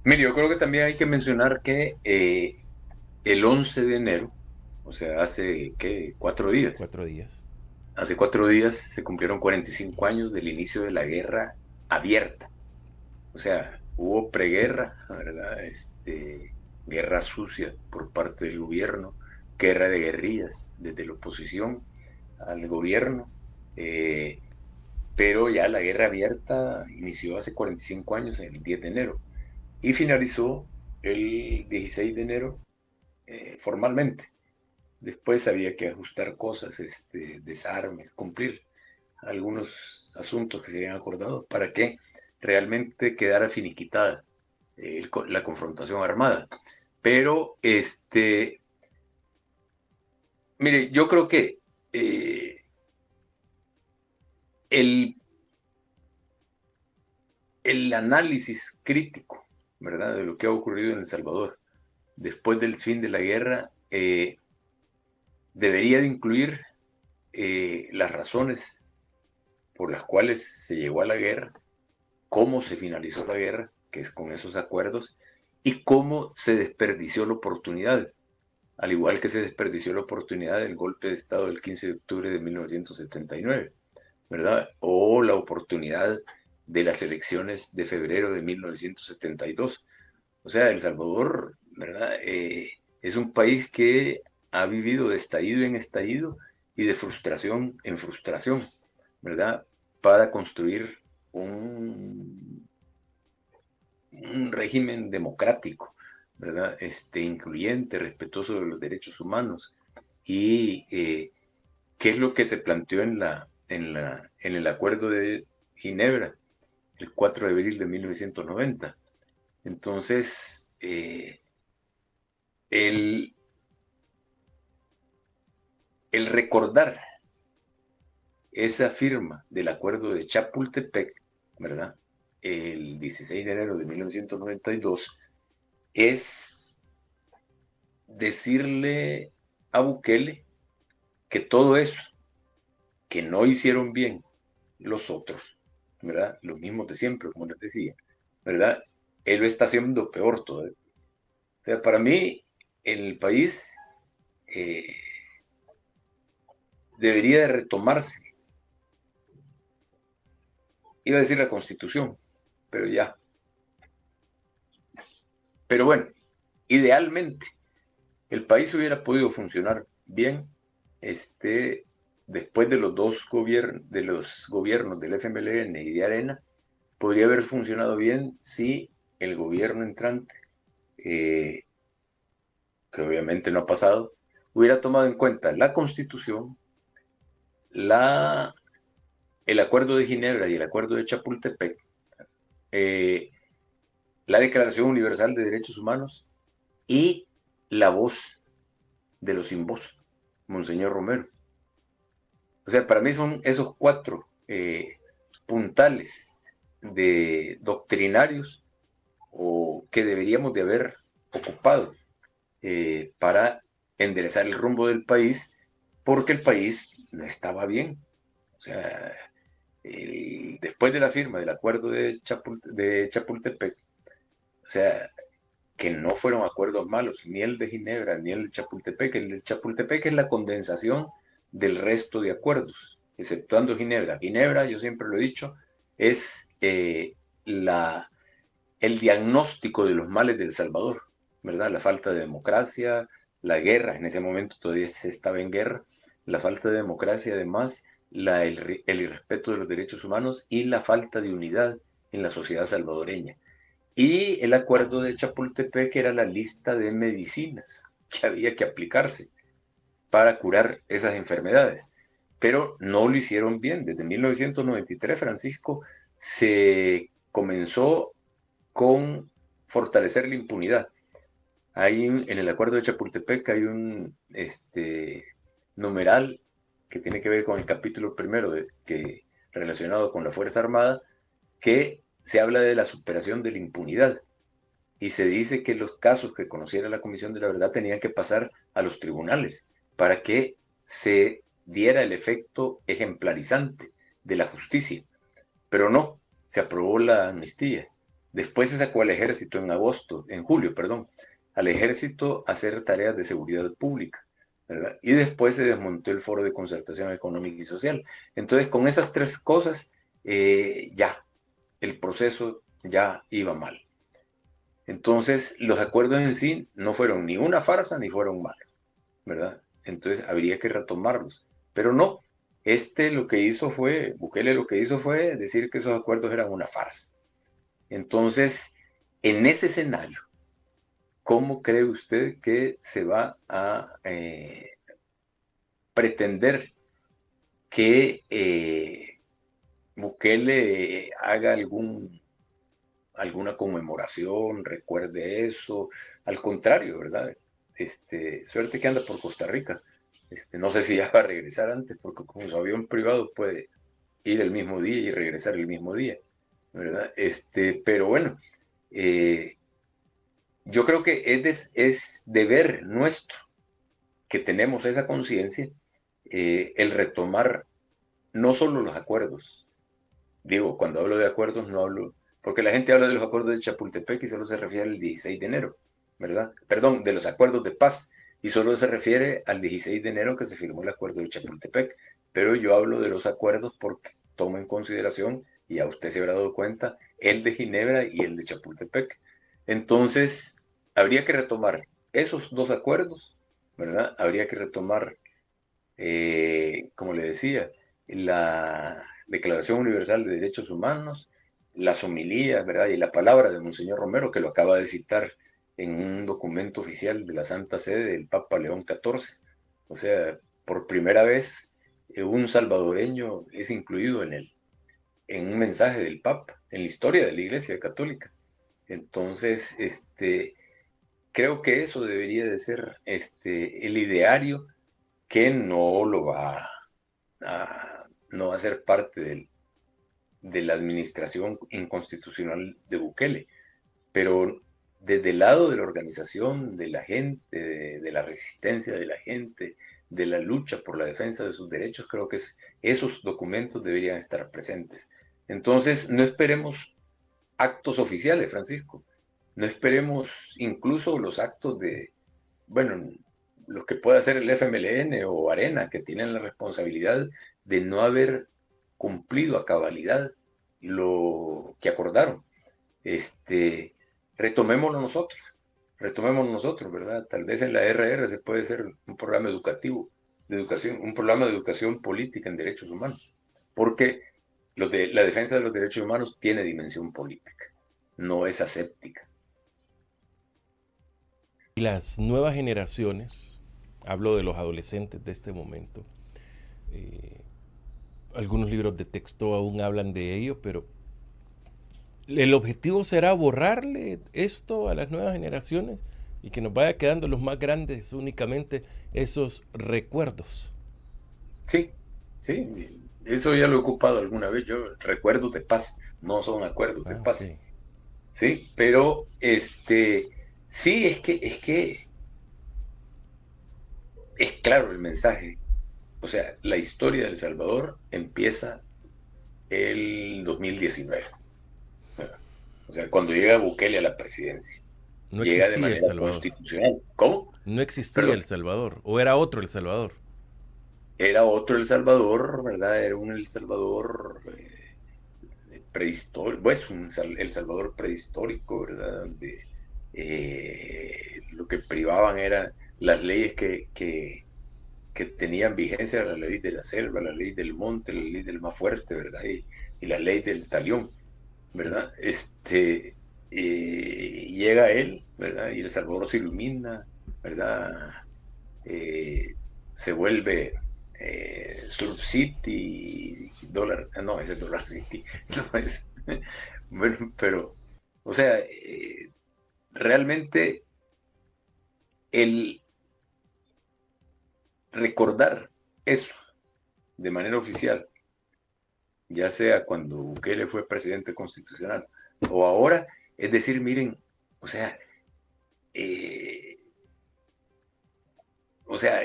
D: Mire, yo creo que también hay que mencionar que el 11 de enero, o sea, hace, ¿qué? 4 días.
C: 4 días.
D: Hace 4 días se cumplieron 45 años del inicio de la guerra abierta. O sea, hubo preguerra, ¿verdad? Guerra sucia por parte del gobierno, guerra de guerrillas desde la oposición al gobierno, pero ya la guerra abierta inició hace 45 años, el 10 de enero, y finalizó el 16 de enero formalmente. Después había que ajustar cosas, desarmes, cumplir algunos asuntos que se habían acordado para que realmente quedara finiquitada la confrontación armada. Pero, mire, yo creo que el análisis crítico, ¿verdad?, de lo que ha ocurrido en El Salvador después del fin de la guerra debería de incluir las razones por las cuales se llegó a la guerra, cómo se finalizó la guerra, que es con esos acuerdos, y cómo se desperdició la oportunidad, al igual que se desperdició la oportunidad del golpe de Estado del 15 de octubre de 1979, ¿verdad? O la oportunidad de las elecciones de febrero de 1972. O sea, El Salvador, ¿verdad? Es un país que ha vivido de estallido en estallido y de frustración en frustración, ¿verdad?, para construir un régimen democrático, ¿verdad? Incluyente, respetuoso de los derechos humanos. Y qué es lo que se planteó en el Acuerdo de Ginebra, el 4 de abril de 1990. Entonces, el recordar esa firma del Acuerdo de Chapultepec, ¿verdad? El 16 de enero de 1992, es decirle a Bukele que todo eso que no hicieron bien los otros, ¿verdad? Los mismos de siempre, como les decía, ¿verdad? Él lo está haciendo peor todavía. O sea, para mí, el país debería de retomarse. Iba a decir la Constitución, pero ya. Pero bueno, idealmente, el país hubiera podido funcionar bien después de los dos gobiernos del FMLN y de Arena. Podría haber funcionado bien si el gobierno entrante, que obviamente no ha pasado, hubiera tomado en cuenta la Constitución, el Acuerdo de Ginebra y el Acuerdo de Chapultepec, la Declaración Universal de Derechos Humanos y la voz de los sin voz, Monseñor Romero. O sea, para mí son esos 4 puntales de doctrinarios o que deberíamos de haber ocupado para enderezar el rumbo del país, porque el país no estaba bien. O sea, después de la firma del Acuerdo de Chapultepec, o sea, que no fueron acuerdos malos, ni el de Ginebra, ni el de Chapultepec. El de Chapultepec es la condensación del resto de acuerdos, exceptuando Ginebra. Ginebra, yo siempre lo he dicho, es el diagnóstico de los males de El Salvador, ¿verdad? La falta de democracia, la guerra, en ese momento todavía se estaba en guerra, la falta de democracia, además, el irrespeto de los derechos humanos y la falta de unidad en la sociedad salvadoreña. Y el Acuerdo de Chapultepec era la lista de medicinas que había que aplicarse para curar esas enfermedades. Pero no lo hicieron bien. Desde 1993, Francisco, se comenzó con fortalecer la impunidad. En el Acuerdo de Chapultepec hay un numeral que tiene que ver con el capítulo primero relacionado con la Fuerza Armada, que se habla de la superación de la impunidad y se dice que los casos que conociera la Comisión de la Verdad tenían que pasar a los tribunales para que se diera el efecto ejemplarizante de la justicia. Pero no, se aprobó la amnistía. Después se sacó al ejército en julio, al ejército a hacer tareas de seguridad pública, ¿verdad? Y después se desmontó el Foro de Concertación Económica y Social. Entonces, con esas 3 cosas, ya, el proceso ya iba mal. Entonces, los acuerdos en sí no fueron ni una farsa ni fueron malos, ¿verdad? Entonces, habría que retomarlos. Pero no, Bukele lo que hizo fue decir que esos acuerdos eran una farsa. Entonces, en ese escenario, ¿cómo cree usted que se va a pretender que Bukele haga alguna conmemoración, recuerde eso? Al contrario, ¿verdad? Suerte que anda por Costa Rica. No sé si ya va a regresar antes, porque como su avión privado puede ir el mismo día y regresar el mismo día, ¿verdad? Pero bueno, yo creo que es deber nuestro, que tenemos esa conciencia, el retomar no solo los acuerdos. Digo, cuando hablo de acuerdos no hablo, porque la gente habla de los acuerdos de Chapultepec y solo se refiere al 16 de enero, ¿verdad? Perdón, de los acuerdos de paz, y solo se refiere al 16 de enero que se firmó el acuerdo de Chapultepec. Pero yo hablo de los acuerdos porque tomo en consideración, y a usted se habrá dado cuenta, el de Ginebra y el de Chapultepec. Entonces, habría que retomar esos 2 acuerdos, ¿verdad? Habría que retomar, como le decía, la Declaración Universal de Derechos Humanos, las homilías, ¿verdad? Y la palabra de Monseñor Romero, que lo acaba de citar en un documento oficial de la Santa Sede del Papa León XIV. O sea, por primera vez un salvadoreño es incluido en un mensaje del Papa, en la historia de la Iglesia Católica. Entonces, creo que eso debería de ser el ideario, que no lo va no va a ser parte de la administración inconstitucional de Bukele, pero desde el lado de la organización de la gente, de la resistencia de la gente, de la lucha por la defensa de sus derechos, creo que esos documentos deberían estar presentes. Entonces, no esperemos actos oficiales, Francisco. No esperemos incluso los actos bueno, lo que puede hacer el FMLN o Arena, que tienen la responsabilidad de no haber cumplido a cabalidad lo que acordaron. Retomémonos nosotros, ¿verdad? Tal vez en la RR se puede hacer un programa educativo, un programa de educación política en derechos humanos, porque la defensa de los derechos humanos tiene dimensión política, no es aséptica.
C: Y las nuevas generaciones, hablo de los adolescentes de este momento, algunos libros de texto aún hablan de ello, pero ¿el objetivo será borrarle esto a las nuevas generaciones y que nos vaya quedando los más grandes únicamente esos recuerdos?
D: Sí, eso ya lo he ocupado alguna vez. Yo, recuerdos de paz, no son acuerdos de paz.
C: Okay.
D: Sí, pero sí, es que es claro el mensaje. O sea, la historia de El Salvador empieza el 2019. O sea, cuando llega Bukele a la presidencia.
C: No
D: llega
C: existía
D: de manera
C: El Salvador.
D: Constitucional. ¿Cómo?
C: No existía
D: Perdón.
C: El Salvador, o era otro El Salvador.
D: Era otro El Salvador, ¿verdad? Era un El Salvador prehistórico, pues El Salvador prehistórico, ¿verdad? Donde lo que privaban eran las leyes que tenían vigencia, la ley de la selva, la ley del monte, la ley del más fuerte, ¿verdad? Y la ley del talión, ¿verdad? Llega él, ¿verdad? Y El Salvador se ilumina, ¿verdad? Se vuelve Surf City, no, ese es Dollar City, no es, bueno, pero, o sea, realmente el recordar eso de manera oficial, ya sea cuando Bukele fue presidente constitucional o ahora, es decir, miren, o sea,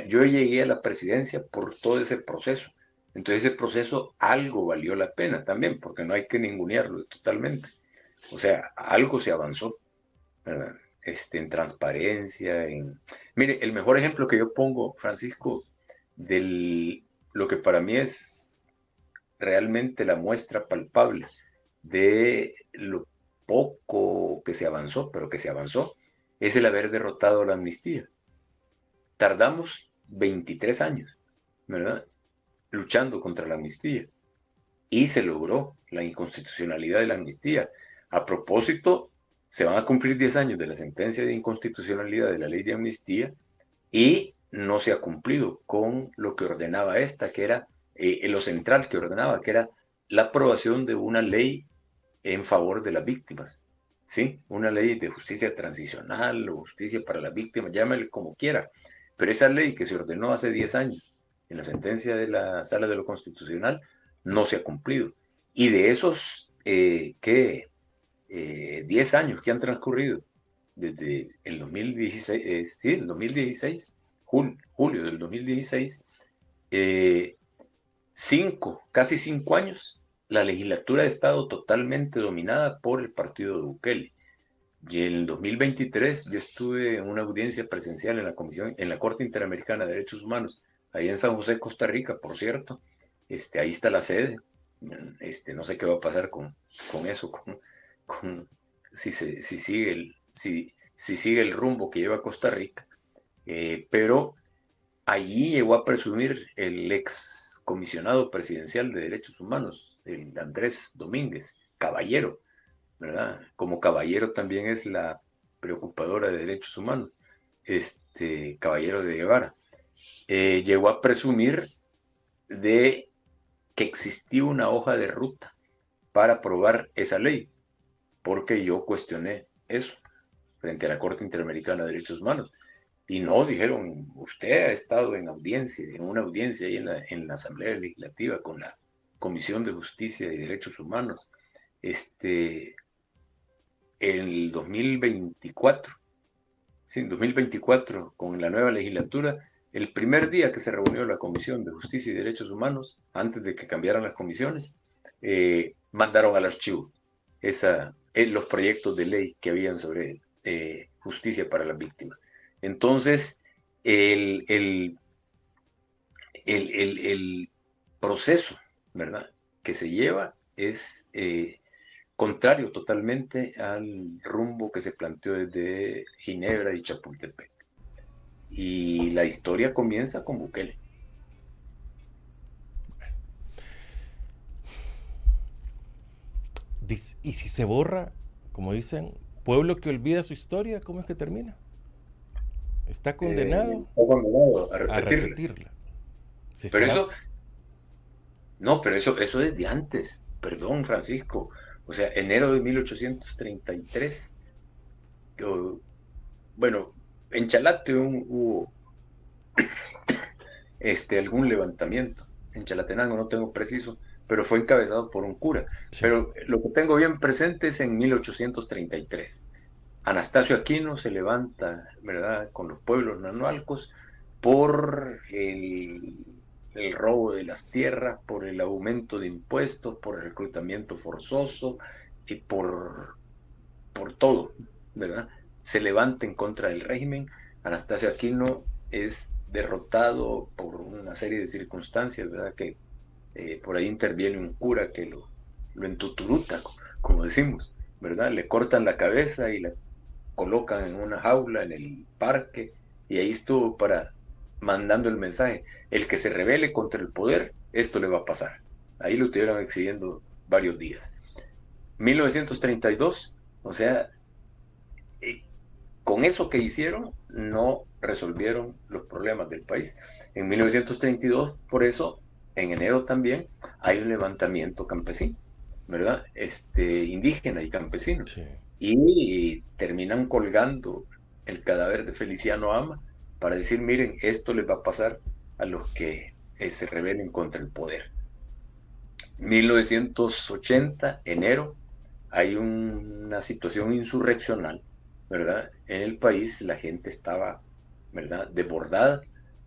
D: yo llegué a la presidencia por todo ese proceso. Entonces ese proceso algo valió la pena también, porque no hay que ningunearlo totalmente. O sea, algo se avanzó, ¿verdad? En transparencia. Mire, el mejor ejemplo que yo pongo, Francisco, de lo que para mí es realmente la muestra palpable de lo poco que se avanzó, pero que se avanzó, es el haber derrotado la amnistía. Tardamos 23 años, ¿verdad?, luchando contra la amnistía, y se logró la inconstitucionalidad de la amnistía. A propósito, se van a cumplir 10 años de la sentencia de inconstitucionalidad de la ley de amnistía, y no se ha cumplido con lo que ordenaba esta, que era lo central que ordenaba, que era la aprobación de una ley en favor de las víctimas, ¿sí? Una ley de justicia transicional o justicia para las víctimas, llámale como quiera. Pero esa ley que se ordenó hace 10 años en la sentencia de la Sala de lo Constitucional no se ha cumplido. Y de esos 10 años que han transcurrido desde el 2016, el 2016, julio del 2016, casi 5 años, la legislatura ha estado totalmente dominada por el partido de Bukele. Y en el 2023 yo estuve en una audiencia presencial en la Corte Interamericana de Derechos Humanos, ahí en San José, Costa Rica, por cierto. Ahí está la sede. No sé qué va a pasar con eso, si sigue el rumbo que lleva Costa Rica. Pero allí llegó a presumir el ex comisionado presidencial de Derechos Humanos, el Andrés Domínguez, caballero, ¿verdad? Como caballero también es la preocupadora de derechos humanos, Caballero de Guevara, llegó a presumir de que existía una hoja de ruta para aprobar esa ley, porque yo cuestioné eso frente a la Corte Interamericana de Derechos Humanos. Y no, dijeron, usted ha estado en una audiencia ahí en la Asamblea Legislativa con la Comisión de Justicia y Derechos Humanos, en el 2024, sí, en 2024, con la nueva legislatura, el primer día que se reunió la Comisión de Justicia y Derechos Humanos, antes de que cambiaran las comisiones, mandaron al archivo los proyectos de ley que habían sobre justicia para las víctimas. Entonces, el proceso, ¿verdad?, que se lleva es contrario totalmente al rumbo que se planteó desde Ginebra y Chapultepec. Y la historia comienza con Bukele.
C: Y si se borra, como dicen, pueblo que olvida su historia, ¿cómo es que termina? Está condenado
D: a repetirla. Pero eso, no, pero eso es de antes, perdón, Francisco. O sea, enero de 1833, bueno, en Chalate hubo algún levantamiento. En Chalatenango no tengo preciso, pero fue encabezado por un cura. Sí. Pero lo que tengo bien presente es en 1833. Anastasio Aquino se levanta, ¿verdad?, con los pueblos nanualcos por el robo de las tierras, por el aumento de impuestos, por el reclutamiento forzoso y por todo, ¿verdad? Se levanta en contra del régimen. Anastasio Aquino es derrotado por una serie de circunstancias, ¿verdad?, que por ahí interviene un cura que lo entuturuta, como decimos, ¿verdad? Le cortan la cabeza y la colocan en una jaula en el parque, y ahí estuvo mandando el mensaje: el que se rebele contra el poder, esto le va a pasar. Ahí lo estuvieron exhibiendo varios días. 1932, o sea, con eso que hicieron no resolvieron los problemas del país. En 1932, por eso, en enero también hay un levantamiento campesino, ¿verdad? Indígena y campesino. Sí. Y terminan colgando el cadáver de Feliciano Ama para decir: miren, esto les va a pasar a los que se rebelen contra el poder. 1980, enero, hay una situación insurreccional, ¿verdad? En el país la gente estaba, ¿verdad?, desbordada,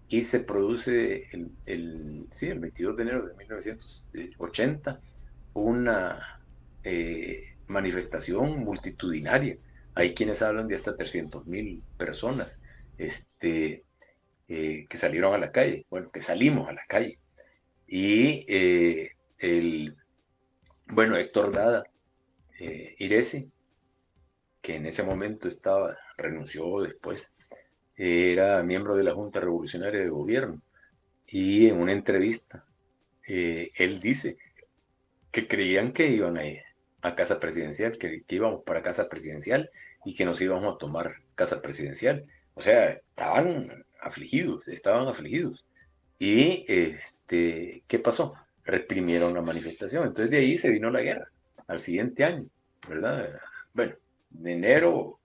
D: y se produce el 22 de enero de 1980 una manifestación multitudinaria. Hay quienes hablan de hasta 300,000 personas que salieron a la calle, bueno, que salimos a la calle. Y Héctor Dada Iresi, que en ese momento renunció después, era miembro de la Junta Revolucionaria de Gobierno, y en una entrevista él dice que creían que iban a Casa Presidencial, que íbamos para Casa Presidencial y que nos íbamos a tomar Casa Presidencial. O sea, estaban afligidos. Y ¿qué pasó? Reprimieron la manifestación. Entonces de ahí se vino la guerra al siguiente año, ¿verdad? Bueno, de enero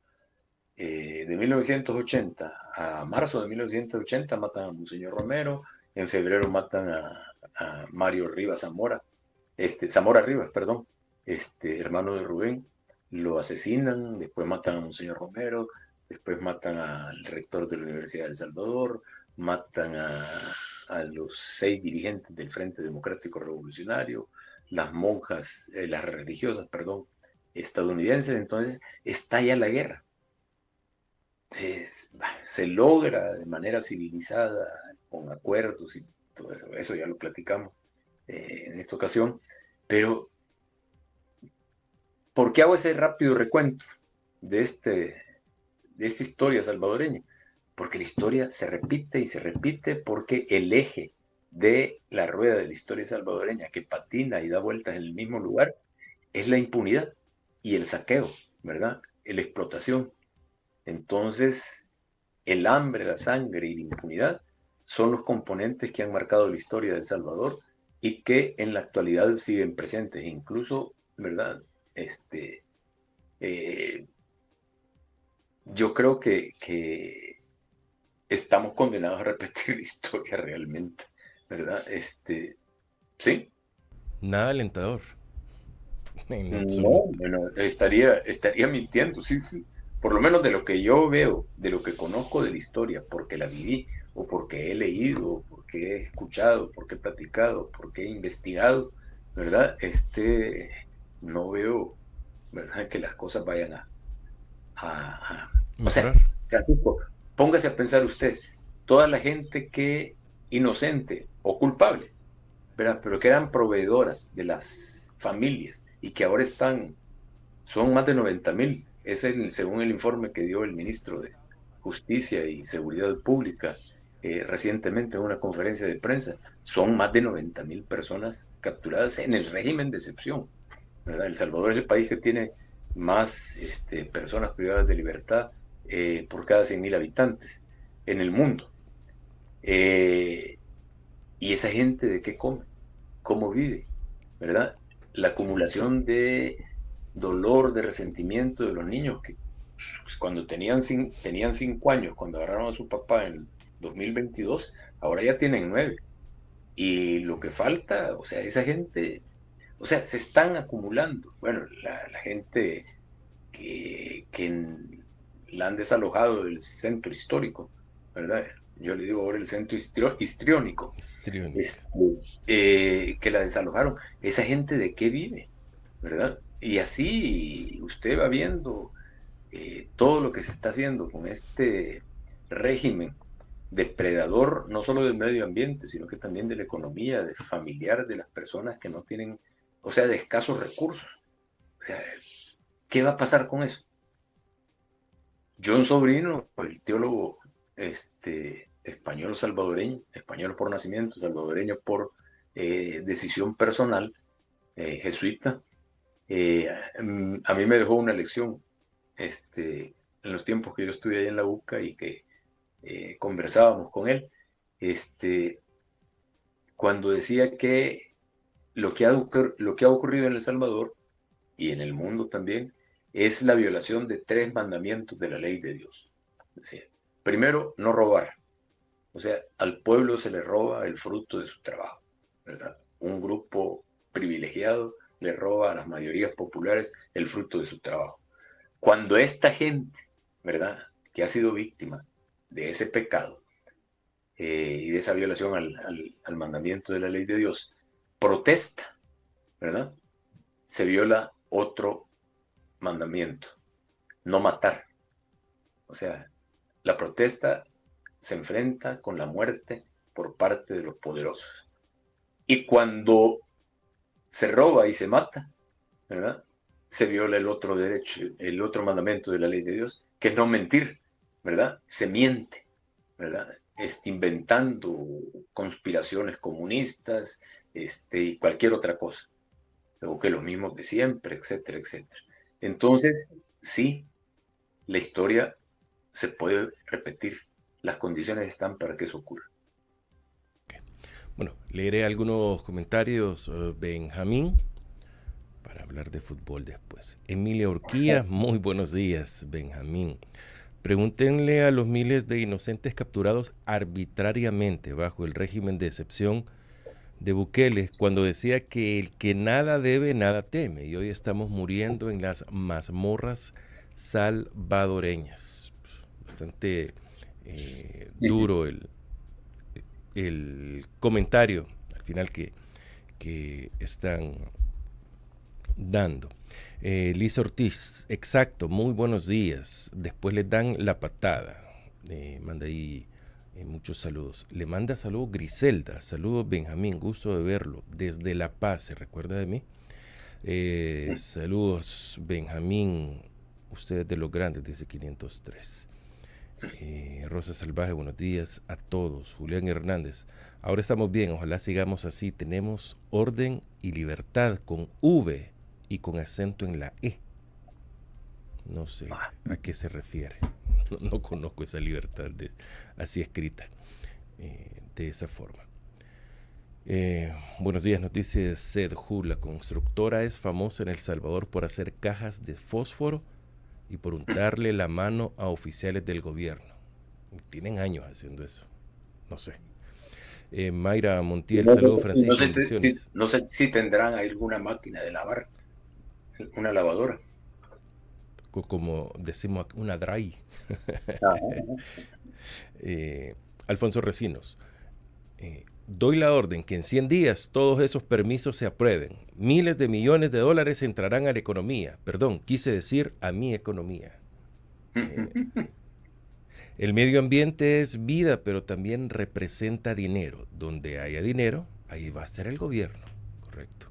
D: de 1980 a marzo de 1980 matan a Monseñor Romero. En febrero matan a Mario Rivas Zamora, Zamora Rivas, perdón, hermano de Rubén. Lo asesinan, después matan a Monseñor Romero, después matan al rector de la Universidad de El Salvador, matan a los 6 dirigentes del Frente Democrático Revolucionario, las monjas, las religiosas, perdón, estadounidenses. Entonces estalla la guerra. Se logra de manera civilizada, con acuerdos y todo eso ya lo platicamos en esta ocasión. Pero ¿por qué hago ese rápido recuento de esta historia salvadoreña? Porque la historia se repite y se repite, porque el eje de la rueda de la historia salvadoreña, que patina y da vueltas en el mismo lugar, es la impunidad y el saqueo, ¿verdad? La explotación. Entonces, el hambre, la sangre y la impunidad son los componentes que han marcado la historia de El Salvador y que en la actualidad siguen presentes. Incluso, ¿verdad? Yo creo que estamos condenados a repetir la historia realmente, ¿verdad? Sí.
C: Nada alentador.
D: No, bueno, estaría mintiendo, sí, sí. Por lo menos de lo que yo veo, de lo que conozco de la historia, porque la viví, o porque he leído, o porque he escuchado, porque he platicado, porque he investigado, ¿verdad? No veo, ¿verdad? Que las cosas vayan o sea, póngase a pensar usted, toda la gente que inocente o culpable, ¿verdad? Pero que eran proveedoras de las familias y que ahora son más de 90,000. Eso es según el informe que dio el ministro de Justicia y Seguridad Pública recientemente en una conferencia de prensa. Son más de 90,000 personas capturadas en el régimen de excepción, ¿verdad? El Salvador es el país que tiene más personas privadas de libertad por cada 100,000 habitantes en el mundo. ¿Y esa gente de qué come? ¿Cómo vive? ¿Verdad? La acumulación de dolor, de resentimiento de los niños que cuando tenían 5 años, cuando agarraron a su papá en 2022, ahora ya tienen 9. Y lo que falta, o sea, esa gente, o sea, se están acumulando. Bueno, la gente que la han desalojado del centro histórico, ¿verdad? Yo le digo ahora el centro histriónico. Que la desalojaron. ¿Esa gente de qué vive? ¿Verdad? Y así usted va viendo todo lo que se está haciendo con este régimen depredador, no solo del medio ambiente, sino que también de la economía, de familiar de las personas que no tienen, o sea, de escasos recursos. O sea, ¿qué va a pasar con eso? John Sobrino, el teólogo español salvadoreño, español por nacimiento, salvadoreño por decisión personal, jesuita, a mí me dejó una lección en los tiempos que yo estudié ahí en la UCA y que conversábamos con él, cuando decía que lo que ha ocurrido en El Salvador y en el mundo también es la violación de 3 mandamientos de la ley de Dios. Decía, primero, no robar. O sea, al pueblo se le roba el fruto de su trabajo, ¿verdad? Un grupo privilegiado le roba a las mayorías populares el fruto de su trabajo. Cuando esta gente, ¿verdad?, que ha sido víctima de ese pecado y de esa violación al mandamiento de la ley de Dios, protesta, ¿verdad?, se viola otro mandamiento, no matar. O sea, la protesta se enfrenta con la muerte por parte de los poderosos. Y cuando se roba y se mata, ¿verdad?, se viola el otro derecho, el otro mandamiento de la ley de Dios, que es no mentir, ¿verdad? Se miente, ¿verdad? Inventando conspiraciones comunistas, y cualquier otra cosa, o que los mismos de siempre, etcétera, etcétera. Entonces, sí, la historia se puede repetir. Las condiciones están para que eso ocurra.
C: Okay. Bueno, leeré algunos comentarios. Benjamín, para hablar de fútbol después. Emilia Urquía, muy buenos días, Benjamín. Pregúntenle a los miles de inocentes capturados arbitrariamente bajo el régimen de excepción de Bukele, cuando decía que el que nada debe, nada teme, y hoy estamos muriendo en las mazmorras salvadoreñas. Bastante duro el comentario al final que están dando. Liz Ortiz, exacto, muy buenos días. Después les dan la patada. Manda ahí muchos saludos. Le manda saludos Griselda. Saludos Benjamín, gusto de verlo. Desde La Paz, ¿se recuerda de mí? Saludos Benjamín. Ustedes de los grandes, dice 503. Rosa Salvaje, buenos días a todos. Julián Hernández, ahora estamos bien, ojalá sigamos así. Tenemos orden y libertad con V y con acento en la E. No sé a qué se refiere. no conozco esa libertad así escrita, de esa forma. Buenos días, nos dice Sedhu. La constructora es famosa en El Salvador por hacer cajas de fósforo y por untarle la mano a oficiales del gobierno. Tienen años haciendo eso. No sé. Mayra Montiel, saludos, Francisco.
D: No sé si tendrán alguna máquina de lavar, una lavadora.
C: Como decimos, una dry. Alfonso Recinos. Doy la orden que en 100 días todos esos permisos se aprueben. Miles de millones de dólares entrarán a la economía. Perdón, quise decir a mi economía. El medio ambiente es vida, pero también representa dinero. Donde haya dinero, ahí va a estar el gobierno. Correcto.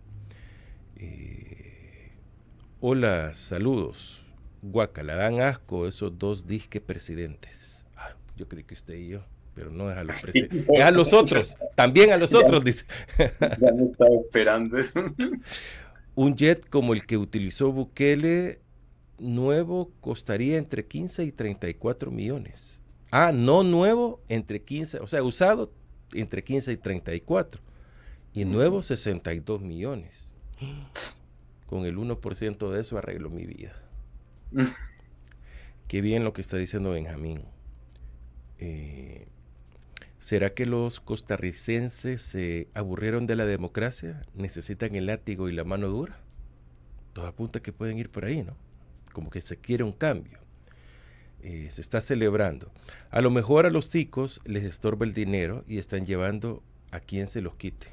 C: Hola, saludos. Guácala, dan asco esos dos disque presidentes. Yo creí que usted y yo, pero no es a los presidentes. Es a los otros, también a los otros, dice.
D: Ya me estaba esperando eso.
C: Un jet como el que utilizó Bukele nuevo costaría entre 15 y 34 millones. No nuevo, entre 15, o sea, usado entre 15 y 34. Y nuevo, 62 millones. Con el 1% de eso arreglo mi vida. Qué bien lo que está diciendo Benjamín. ¿Será que los costarricenses se aburrieron de la democracia? ¿Necesitan el látigo y la mano dura? Todo apunta que pueden ir por ahí, ¿no? Como que se quiere un cambio. Se está celebrando. A lo mejor a los ticos les estorba el dinero y están llevando a quien se los quite.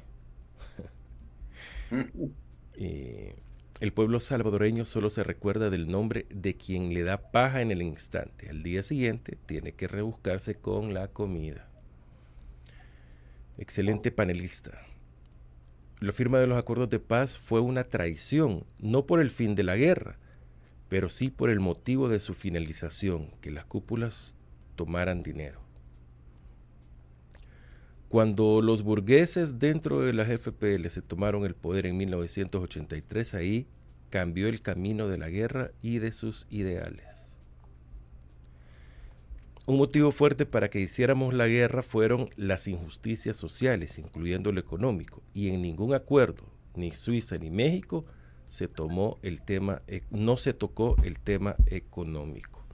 C: El pueblo salvadoreño solo se recuerda del nombre de quien le da paja en el instante. Al día siguiente tiene que rebuscarse con la comida. Excelente panelista. La firma de los acuerdos de paz fue una traición, no por el fin de la guerra, pero sí por el motivo de su finalización, que las cúpulas tomaran dinero. Cuando los burgueses dentro de las FPL se tomaron el poder en 1983, ahí cambió el camino de la guerra y de sus ideales. Un motivo fuerte para que hiciéramos la guerra fueron las injusticias sociales, incluyendo lo económico, y en ningún acuerdo, ni Suiza ni México, no se tocó el tema económico.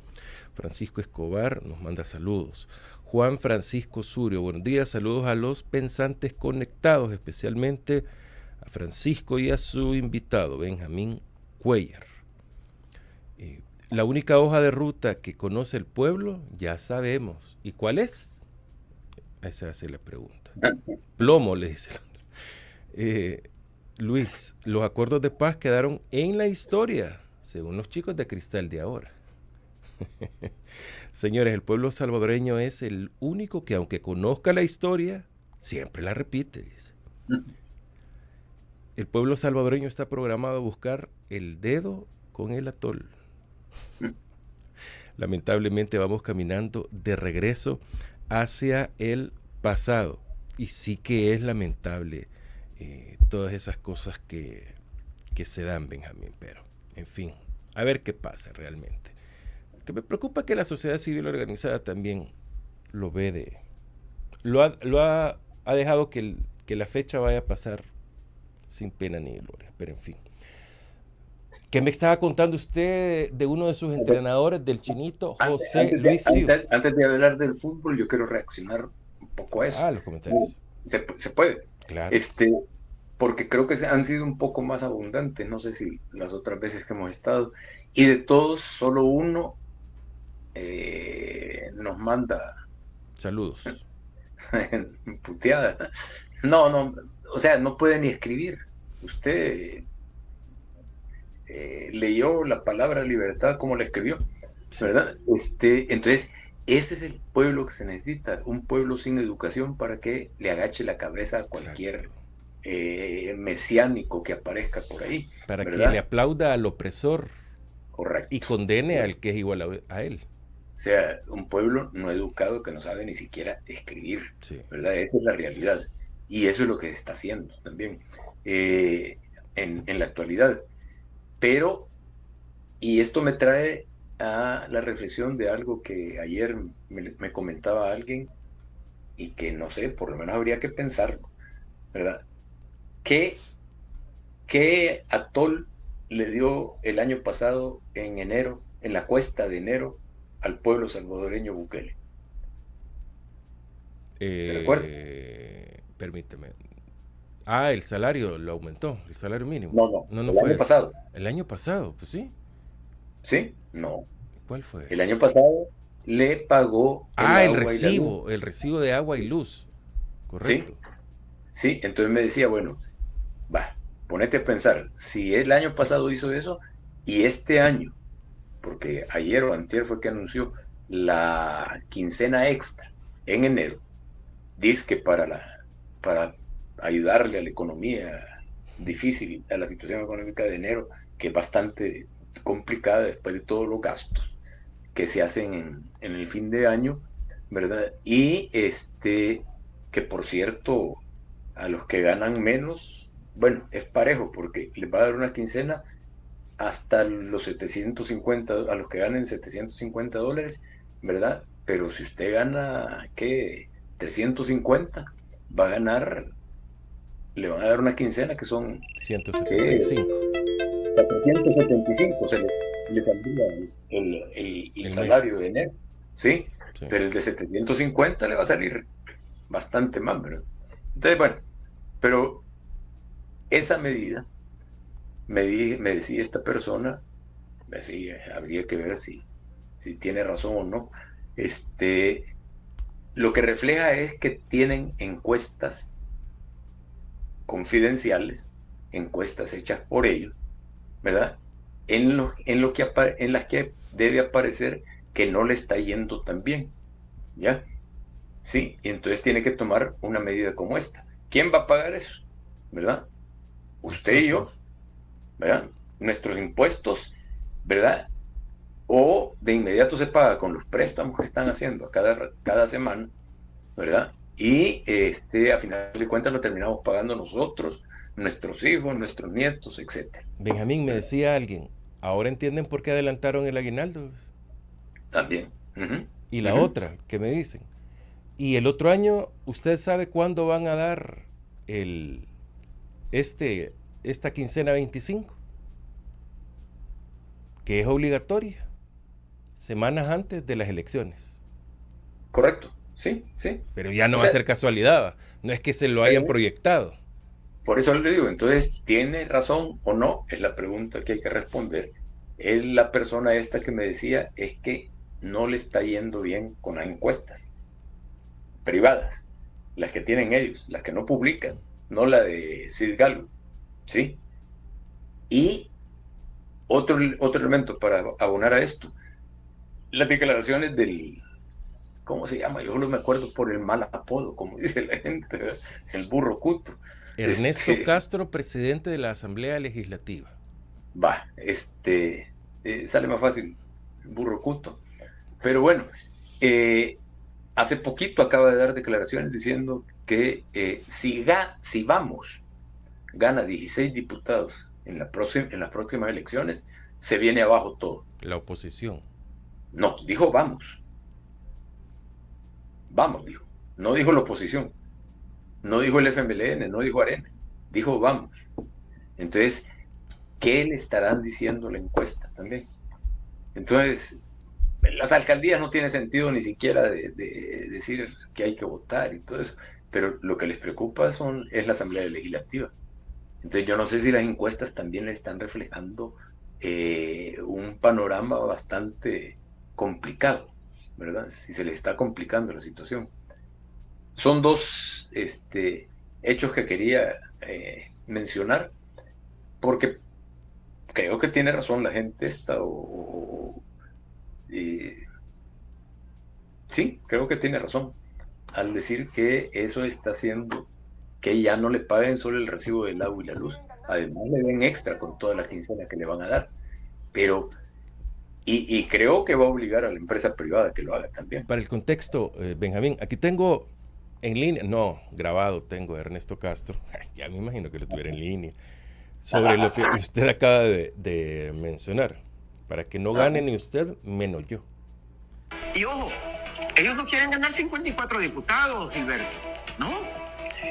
C: Francisco Escobar nos manda saludos. Juan Francisco Surio, buenos días, saludos a los pensantes conectados, especialmente a Francisco y a su invitado, Benjamín Cuellar. La única hoja de ruta que conoce el pueblo, ya sabemos. ¿Y cuál es? Esa hace la pregunta. Plomo, le dice el otro. Luis, los acuerdos de paz quedaron en la historia, según los chicos de Cristal de ahora. Señores, el pueblo salvadoreño es el único que, aunque conozca la historia, siempre la repite, dice. El pueblo salvadoreño está programado a buscar el dedo con el atol. Lamentablemente vamos caminando de regreso hacia el pasado. Y sí que es lamentable todas esas cosas que se dan, Benjamín, pero en fin, a ver qué pasa realmente. Que me preocupa que la sociedad civil organizada también lo ve ha dejado que la fecha vaya a pasar sin pena ni gloria, pero en fin. ¿Qué me estaba contando usted de uno de sus entrenadores, del chinito José Luis Siu?
D: Antes de hablar del fútbol, yo quiero reaccionar un poco a eso.
C: Los comentarios.
D: Se puede.
C: Claro.
D: Porque creo que han sido un poco más abundantes, no sé si las otras veces que hemos estado, y de todos solo uno nos manda
C: saludos.
D: Puteada. No, o sea, no puede ni escribir. Usted leyó la palabra libertad como la escribió, ¿verdad? Entonces, ese es el pueblo que se necesita, un pueblo sin educación para que le agache la cabeza a cualquier mesiánico que aparezca por ahí.
C: Para
D: ¿verdad?
C: Que le aplauda al opresor.
D: Correcto.
C: Y condene al que es igual a él.
D: O sea, un pueblo no educado que no sabe ni siquiera escribir, sí. ¿Verdad? Esa es la realidad. Y eso es lo que se está haciendo también en la actualidad. Pero, y esto me trae a la reflexión de algo que ayer me comentaba alguien y que no sé, por lo menos habría que pensarlo, ¿verdad? ¿Qué atol le dio el año pasado en enero, en la cuesta de enero, al pueblo salvadoreño Bukele? ¿Te recuerdas?
C: Permíteme. El salario lo aumentó, el salario mínimo.
D: No,
C: no
D: el
C: fue
D: año pasado.
C: El año pasado, pues sí.
D: ¿Sí? No.
C: ¿Cuál fue?
D: El año pasado le pagó
C: el recibo de agua y luz. Correcto.
D: Sí, entonces me decía, bueno, ponete a pensar, si el año pasado hizo eso y este año, porque ayer o antier fue que anunció la quincena extra en enero, dice que para ayudarle a la economía difícil, a la situación económica de enero, que es bastante complicada después de todos los gastos que se hacen en el fin de año, ¿verdad? Y que por cierto, a los que ganan menos, bueno, es parejo, porque les va a dar una quincena hasta los 750, a los que ganen $750, ¿verdad? Pero si usted gana, ¿qué? 350, va a ganar, le van a dar una quincena que son
C: 175.
D: 475, le saldría el salario de enero, ¿sí? Pero el de 750 le va a salir bastante más, ¿verdad? Entonces, bueno, pero esa medida, me decía esta persona, me decía, habría que ver si tiene razón o no, lo que refleja es que tienen encuestas confidenciales, encuestas hechas por ellos, ¿verdad? En las que debe aparecer que no le está yendo tan bien, ¿ya? Sí, y entonces tiene que tomar una medida como esta. ¿Quién va a pagar eso? ¿Verdad? Usted y yo, ¿verdad? Nuestros impuestos, ¿verdad? O de inmediato se paga con los préstamos que están haciendo cada semana, ¿verdad? Y a final de cuentas lo terminamos pagando nosotros, nuestros hijos, nuestros nietos, etc.
C: Benjamín, me decía alguien, ¿ahora entienden por qué adelantaron el aguinaldo?
D: También.
C: Y la otra, que me dicen, y el otro año, ¿usted sabe cuándo van a dar esta quincena 25? Que es obligatoria, semanas antes de las elecciones.
D: Correcto, sí.
C: Pero ya no va a ser casualidad, no es que se lo hayan proyectado.
D: Por eso le digo, entonces, ¿tiene razón o no? Es la pregunta que hay que responder. La persona esta que me decía es que no le está yendo bien con las encuestas privadas, las que tienen ellos, las que no publican, no la de Sid Gallup, ¿sí? Y otro elemento para abonar a esto, las declaraciones del, ¿cómo se llama? Yo solo me acuerdo por el mal apodo, como dice la gente, ¿verdad? El burro cuto.
C: Ernesto Castro, presidente de la Asamblea Legislativa.
D: Sale más fácil, el burro cuto. Pero bueno, hace poquito acaba de dar declaraciones diciendo que si Vamos gana 16 diputados en las próximas elecciones, se viene abajo todo.
C: La oposición.
D: No, dijo Vamos. Vamos, dijo. No dijo la oposición. No dijo el FMLN, no dijo Arena. Dijo Vamos. Entonces, ¿qué le estarán diciendo la encuesta también? Entonces, las alcaldías no tiene sentido ni siquiera de decir que hay que votar y todo eso, pero lo que les preocupa es la Asamblea Legislativa. Entonces yo no sé si las encuestas también le están reflejando un panorama bastante complicado, ¿verdad? Si se le está complicando la situación. Son dos hechos que quería mencionar, porque creo que tiene razón la gente esta, sí, creo que tiene razón al decir que eso está haciendo que ya no le paguen solo el recibo del agua y la luz, además le den extra con toda la quincena que le van a dar, pero y creo que va a obligar a la empresa privada que lo haga también.
C: Para el contexto, Benjamín, aquí tengo en línea, no, grabado tengo a Ernesto Castro, ya me imagino que lo tuviera en línea, sobre lo que usted acaba de mencionar. para que no gane ni usted, menos yo.
G: Y ojo, ellos no quieren ganar 54 diputados, Gilberto, ¿no?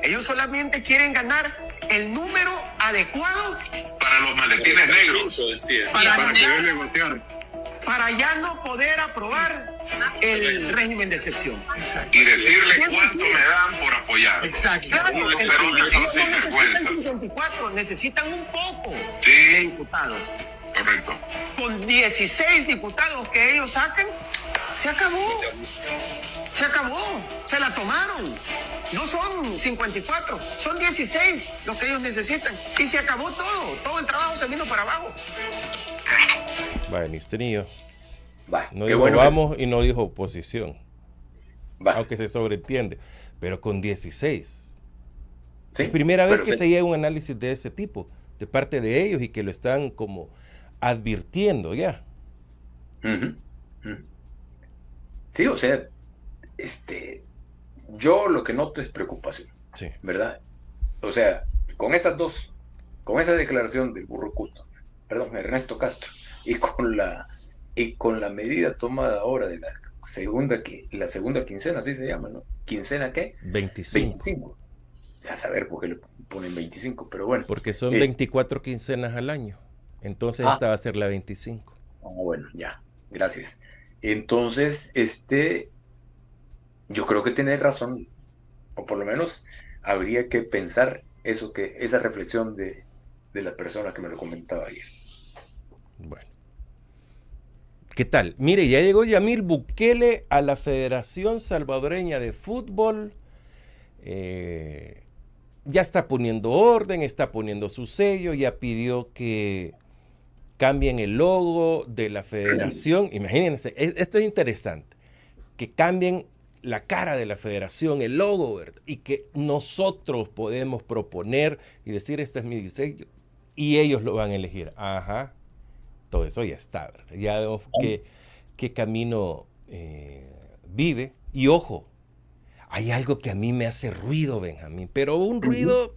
G: Ellos solamente quieren ganar el número adecuado
F: Para los maletines negros.
G: para ya no poder aprobar el régimen de excepción.
F: Y decirle cuánto me dan por apoyar.
G: Exacto. Claro,
F: Unos perones son sinvergüenzas.
G: 54, necesitan un poco de
F: Sí,
G: diputados.
F: correcto.
G: Con 16 diputados que ellos saquen, se acabó. Se acabó. Se la tomaron. No son 54, son 16 los que ellos necesitan. Y se acabó todo. Todo el trabajo se vino para abajo.
C: Vaya, ni usted ni yo.
D: Va,
C: No
D: qué
C: dijo
D: bueno
C: vamos y no dijo oposición.
D: Va.
C: Aunque se sobreentiende. Pero con 16.
D: Sí,
C: Es primera vez
D: pero
C: que se llega a un análisis de ese tipo, de parte de ellos, y que lo están como advirtiendo ya.
D: Ujú, ujú. Sí, o sea, yo lo que noto es preocupación,
C: Sí.
D: ¿verdad? O sea, con esa declaración del burro Cuto, perdón, Ernesto Castro, y con la medida tomada ahora de la segunda quincena, así se llama, ¿no? ¿Quincena qué?
C: 25.
D: 25. O sea, a saber por qué le ponen 25, pero bueno.
C: Porque son 24 quincenas al año. Entonces esta va a ser la 25.
D: Bueno, ya, gracias. Entonces, yo creo que tiene razón, o por lo menos habría que pensar esa reflexión de la persona que me lo comentaba ayer.
C: Bueno. ¿Qué tal? Mire, ya llegó Yamil Bukele a la Federación Salvadoreña de Fútbol. Ya está poniendo orden, está poniendo su sello, ya pidió que cambien el logo de la federación. Imagínense, esto es interesante, que cambien la cara de la federación, el logo, ¿verdad? Y que nosotros podemos proponer y decir, este es mi diseño, y ellos lo van a elegir. Ajá, todo eso ya está, ¿verdad? Ya vemos qué camino vive. Y ojo, hay algo que a mí me hace ruido, Benjamín, pero un ruido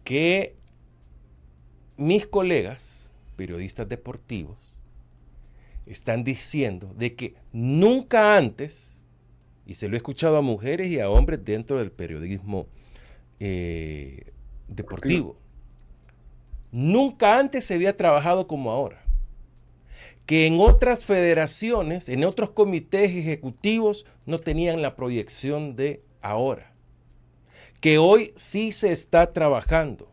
C: que mis colegas, periodistas deportivos, están diciendo de que nunca antes, y se lo he escuchado a mujeres y a hombres dentro del periodismo deportivo, nunca antes se había trabajado como ahora. Que en otras federaciones, en otros comités ejecutivos, no tenían la proyección de ahora. Que hoy sí se está trabajando.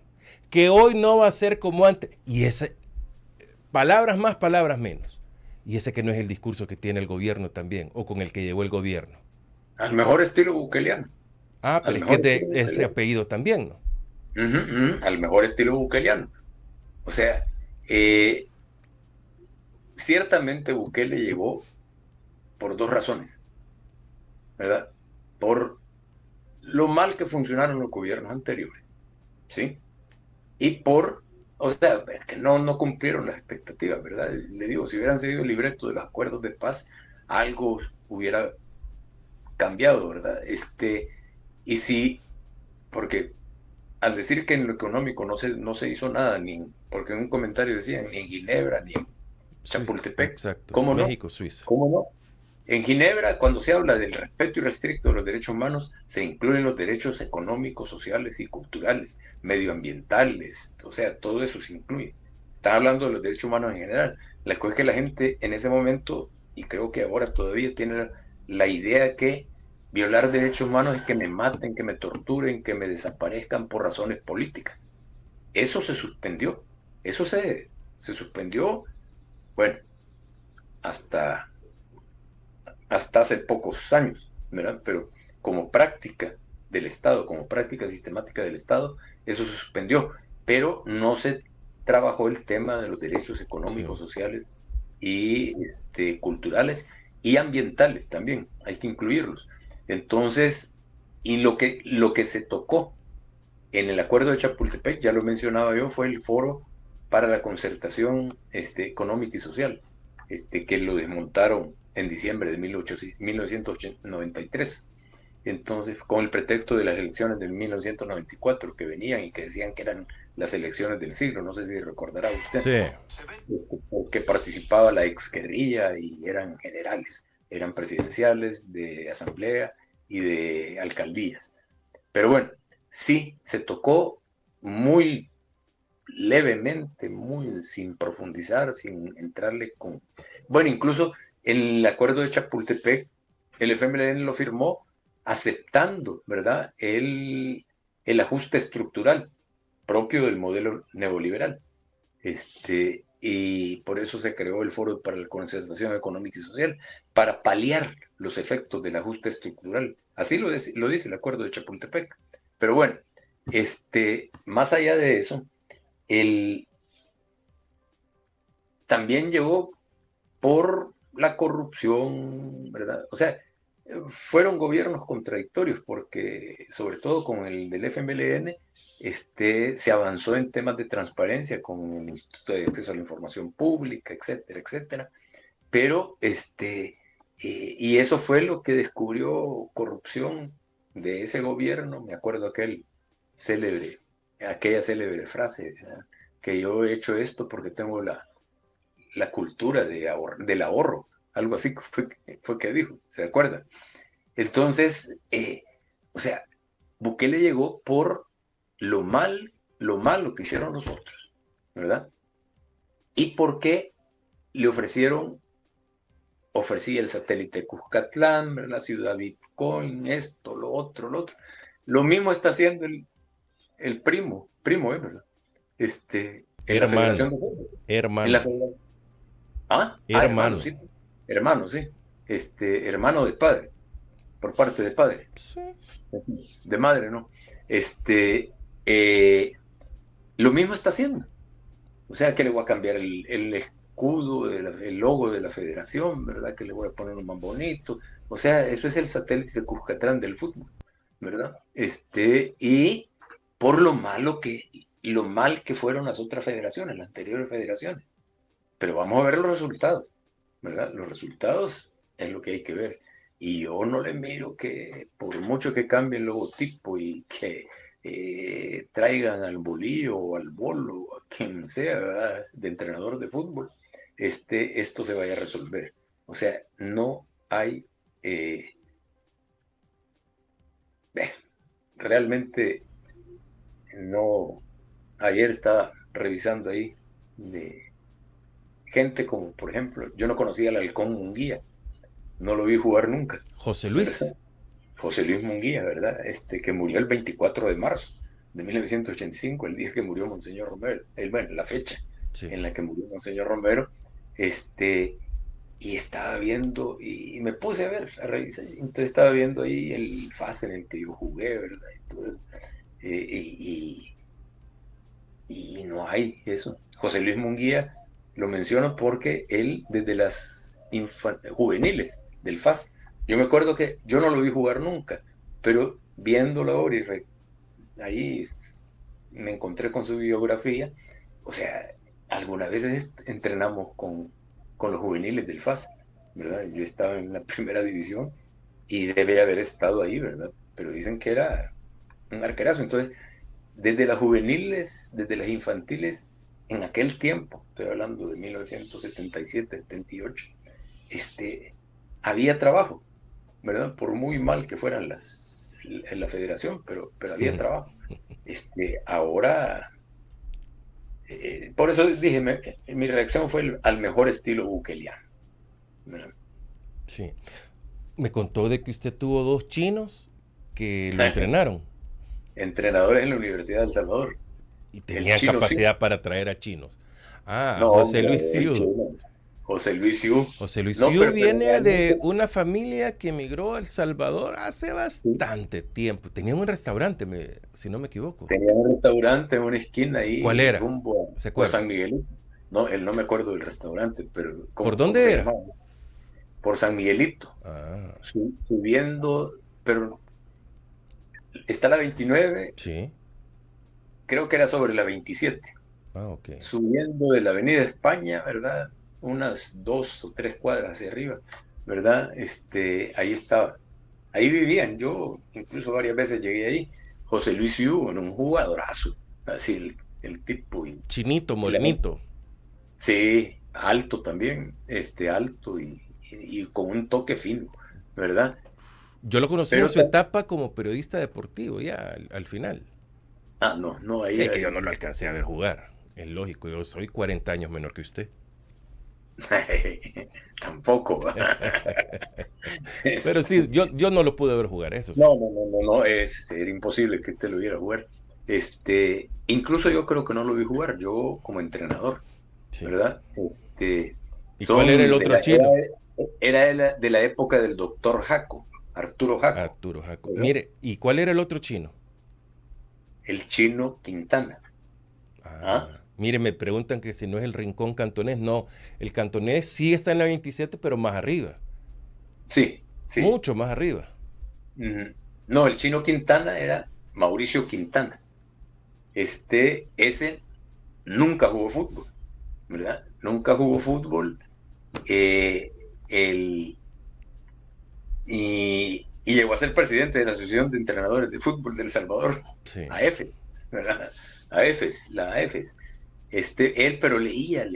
C: Que hoy no va a ser como antes. Y ese, palabras más, palabras menos. Y ese que no es el discurso que tiene el gobierno también, o con el que llegó el gobierno.
D: Al mejor estilo bukeleano.
C: Pero es que es de ese apellido también, ¿no?
D: Al mejor estilo bukeleano. O sea, ciertamente Bukele llegó por dos razones, ¿verdad? Por lo mal que funcionaron los gobiernos anteriores, ¿sí? Y o sea, que no cumplieron las expectativas, ¿verdad? Le digo, si hubieran seguido el libreto de los acuerdos de paz, algo hubiera cambiado, ¿verdad? Y sí, porque al decir que en lo económico no se hizo nada, porque en un comentario decían, ni en Ginebra, ni en Chapultepec.
C: Sí, exacto.
D: ¿Cómo no?
C: México, Suiza.
D: ¿Cómo no? En Ginebra, cuando se habla del respeto irrestricto de los derechos humanos, se incluyen los derechos económicos, sociales y culturales, medioambientales, o sea, todo eso se incluye. Están hablando de los derechos humanos en general. La cosa es que la gente en ese momento, y creo que ahora todavía tiene la idea que violar derechos humanos es que me maten, que me torturen, que me desaparezcan por razones políticas. Eso se suspendió. Eso se suspendió, bueno, hasta hace pocos años, ¿verdad? Pero como práctica del Estado, como práctica sistemática del Estado, eso se suspendió, pero no se trabajó el tema de los derechos económicos, sociales y culturales y ambientales también, hay que incluirlos. Entonces, y lo que se tocó en el acuerdo de Chapultepec, ya lo mencionaba yo, fue el Foro para la Concertación Económica y Social, que lo desmontaron en diciembre de 1993. Entonces, con el pretexto de las elecciones de 1994 que venían y que decían que eran las elecciones del siglo, no sé si recordará usted.
C: Sí.
D: Porque participaba la exguerrilla y eran generales, eran presidenciales, de asamblea y de alcaldías. Pero bueno, sí, se tocó muy levemente, muy sin profundizar, sin entrarle con... Bueno, incluso en el acuerdo de Chapultepec, el FMLN lo firmó aceptando, ¿verdad?, el ajuste estructural propio del modelo neoliberal. Y por eso se creó el Foro para la Concertación Económica y Social, para paliar los efectos del ajuste estructural. Así lo dice el acuerdo de Chapultepec. Pero bueno, más allá de eso, también llegó por la corrupción, ¿verdad? O sea, fueron gobiernos contradictorios porque, sobre todo con el del FMLN, se avanzó en temas de transparencia con el Instituto de Acceso a la Información Pública, etcétera, etcétera. Pero, y eso fue lo que descubrió corrupción de ese gobierno. Me acuerdo aquella célebre frase, ¿verdad?, que yo he hecho esto porque tengo la cultura del ahorro, algo así fue que dijo, ¿se acuerda? Entonces, o sea, Bukele llegó por lo malo que hicieron los otros, ¿verdad? Y porque le ofrecía el satélite Cuscatlán, la ciudad Bitcoin, esto, lo otro. Lo mismo está haciendo el primo, ¿verdad? En la Federación de Fútbol.
C: Hermano.
D: Hermano, sí. Hermano, sí. Hermano de padre, por parte de padre. Sí. De madre, ¿no? Lo mismo está haciendo. O sea, que le voy a cambiar el escudo, el logo de la federación, ¿verdad? Que le voy a poner un más bonito. O sea, eso es el satélite de Cuscatlán del fútbol, ¿verdad? Y por lo mal que fueron las otras federaciones, las anteriores federaciones. Pero vamos a ver los resultados, ¿verdad? Los resultados es lo que hay que ver. Y yo no le miro que, por mucho que cambie el logotipo y que traigan al Bolillo o al Bolo, a quien sea, ¿verdad?, de entrenador de fútbol, esto se vaya a resolver. O sea, no hay... realmente no... Ayer estaba revisando ahí de gente como, por ejemplo, yo no conocía al Halcón Munguía, no lo vi jugar nunca.
C: José Luis.
D: ¿Verdad? José Luis Munguía, ¿verdad? Que murió el 24 de marzo de 1985, el día que murió Monseñor Romero, bueno, la fecha en la que murió Monseñor Romero, y estaba viendo, y me puse a revisar, entonces estaba viendo ahí el FAS en el que yo jugué, ¿verdad? Y no hay eso. José Luis Munguía lo menciono porque él, desde las juveniles del FAS, yo me acuerdo que yo no lo vi jugar nunca, pero viéndolo ahora ahí me encontré con su biografía. O sea, algunas veces entrenamos con los juveniles del FAS, ¿verdad? Yo estaba en la primera división y debe haber estado ahí, ¿verdad? Pero dicen que era un arquerazo. Entonces, desde las juveniles, desde las infantiles, en aquel tiempo, estoy hablando de 1977, 78, había trabajo, ¿verdad? Por muy mal que fueran en la federación, pero había trabajo. Ahora, por eso dije, mi reacción fue al mejor estilo bukeliano, ¿verdad?
C: Sí. Me contó de que usted tuvo 2 chinos que lo entrenaron.
D: Entrenadores en la Universidad de El Salvador.
C: Y tenían capacidad para traer a chinos.
D: No,
C: José Luis Siu.
D: José Luis Siu.
C: José Luis Siu viene de una familia que emigró a El Salvador hace bastante tiempo. Tenían un restaurante, si no me equivoco.
D: Tenían un restaurante en una esquina ahí.
C: ¿Cuál era?
D: ¿Se acuerda? Por San Miguelito. No, no me acuerdo del restaurante, pero...
C: ¿Por dónde era?
D: Por San Miguelito. Subiendo, pero... Está la 29.
C: Sí.
D: Creo que era sobre la 27.
C: Okay.
D: Subiendo de la Avenida España, ¿verdad? Unas 2 o 3 cuadras hacia arriba, ¿verdad? Ahí estaba. Ahí vivían. Yo incluso varias veces llegué ahí. José Luis Siu, un jugadorazo. Así, el tipo.
C: Chinito, morenito.
D: Sí, alto también, alto y con un toque fino, ¿verdad?
C: Yo lo conocí en su etapa como periodista deportivo, ya al final.
D: No, ahí...
C: Sí, que yo no lo alcancé a ver jugar, es lógico, yo soy 40 años menor que usted.
D: Tampoco.
C: Pero sí, yo no lo pude ver jugar, eso sí.
D: No, era imposible que lo viera jugar. Incluso yo creo que no lo vi jugar, yo como entrenador, sí. ¿Verdad?
C: ¿Y cuál era el otro chino?
D: Era de la época del doctor Jaco, Arturo Jaco.
C: ¿Verdad? Mire, ¿y cuál era el otro chino?
D: El chino Quintana.
C: Mire, me preguntan que si no es el Rincón Cantonés. No, el Cantonés sí está en la 27, pero más arriba.
D: Sí.
C: Mucho más arriba.
D: No, el chino Quintana era Mauricio Quintana. Ese nunca jugó fútbol, ¿verdad? Nunca jugó fútbol. Y llegó a ser presidente de la Asociación de Entrenadores de Fútbol de El Salvador, sí. AEFES, ¿verdad? La AEFES. Él, pero leía,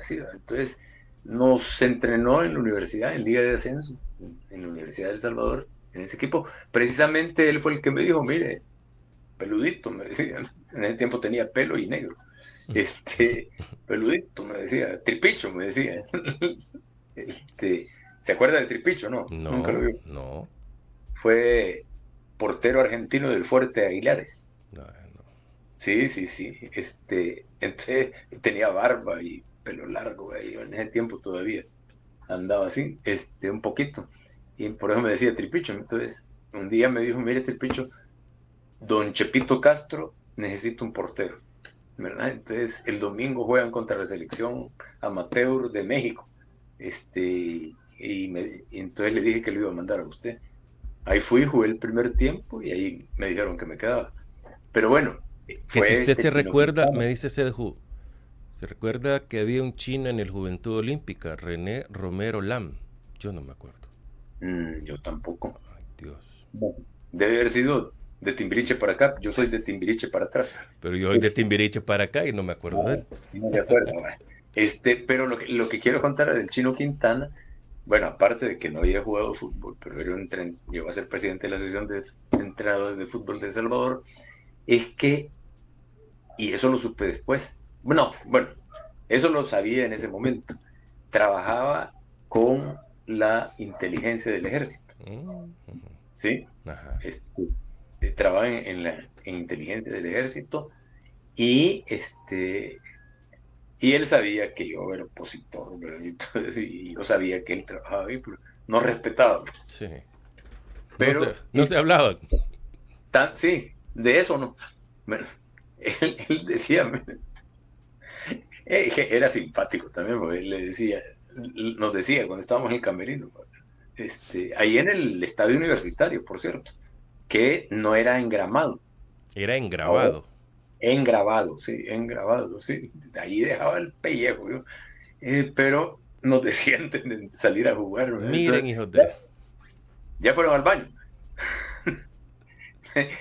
D: ¿sí? Entonces nos entrenó en la universidad, en Liga de Ascenso, en la Universidad de El Salvador, en ese equipo. Precisamente él fue el que me dijo, mire, peludito, me decía, en ese tiempo tenía pelo y negro. Peludito, me decía, Tripicho, me decía. ¿Se acuerda de Tripicho? No, nunca lo vio.
C: No.
D: Fue portero argentino del Fuerte Aguilares.
C: No.
D: Sí. Entonces tenía barba y pelo largo, ahí en ese tiempo todavía andaba así, un poquito. Y por eso me decía Tripicho. Entonces, un día me dijo, mire Tripicho, don Chepito Castro necesita un portero, ¿verdad? Entonces, el domingo juegan contra la selección amateur de México. Y entonces le dije que lo iba a mandar a usted. Ahí fui, jugué el primer tiempo y ahí me dijeron que me quedaba. Pero bueno,
C: que si usted se recuerda, me dice Sedju, se recuerda que había un chino en el Juventud Olímpica, René Romero Lam. Yo no me acuerdo.
D: Yo tampoco.
C: Ay, Dios.
D: Debe haber sido de Timbiriche para acá. Yo soy de Timbiriche para atrás.
C: Pero yo soy de Timbiriche para acá y no me acuerdo de él.
D: No me acuerdo. Pero lo que quiero contar del chino Quintana, bueno, aparte de que no había jugado fútbol, pero llegó a ser presidente de la Asociación de Entrenadores de Fútbol de El Salvador, es que, y eso lo supe después, bueno, eso lo sabía en ese momento, trabajaba con la inteligencia del ejército, ¿sí?
C: Ajá.
D: Trabajaba en inteligencia del ejército y y él sabía que yo era opositor, y yo sabía que él trabajaba ahí, pero no respetaba.
C: Sí.
D: Pero
C: no se hablaba.
D: Sí, de eso no. Él decía, era simpático también, porque nos decía cuando estábamos en el camerino, ahí en el estadio universitario, por cierto, que no era engramado.
C: Era engravado.
D: Engravado, sí. Ahí dejaba el pellejo, pero nos decían de salir a jugar.
C: Miren, hijos de...
D: Ya fueron al baño.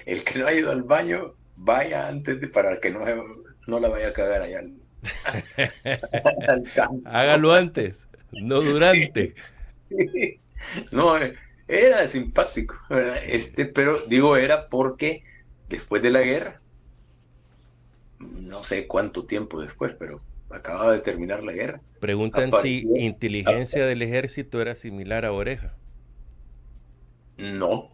D: El que no ha ido al baño, vaya antes para que no la vaya a cagar allá. Al campo.
C: Hágalo antes, no durante.
D: Sí. No, era simpático, ¿verdad? Pero digo, era porque después de la guerra, no sé cuánto tiempo después, pero acababa de terminar la guerra.
C: Preguntan si inteligencia del ejército era similar a Oreja.
D: No.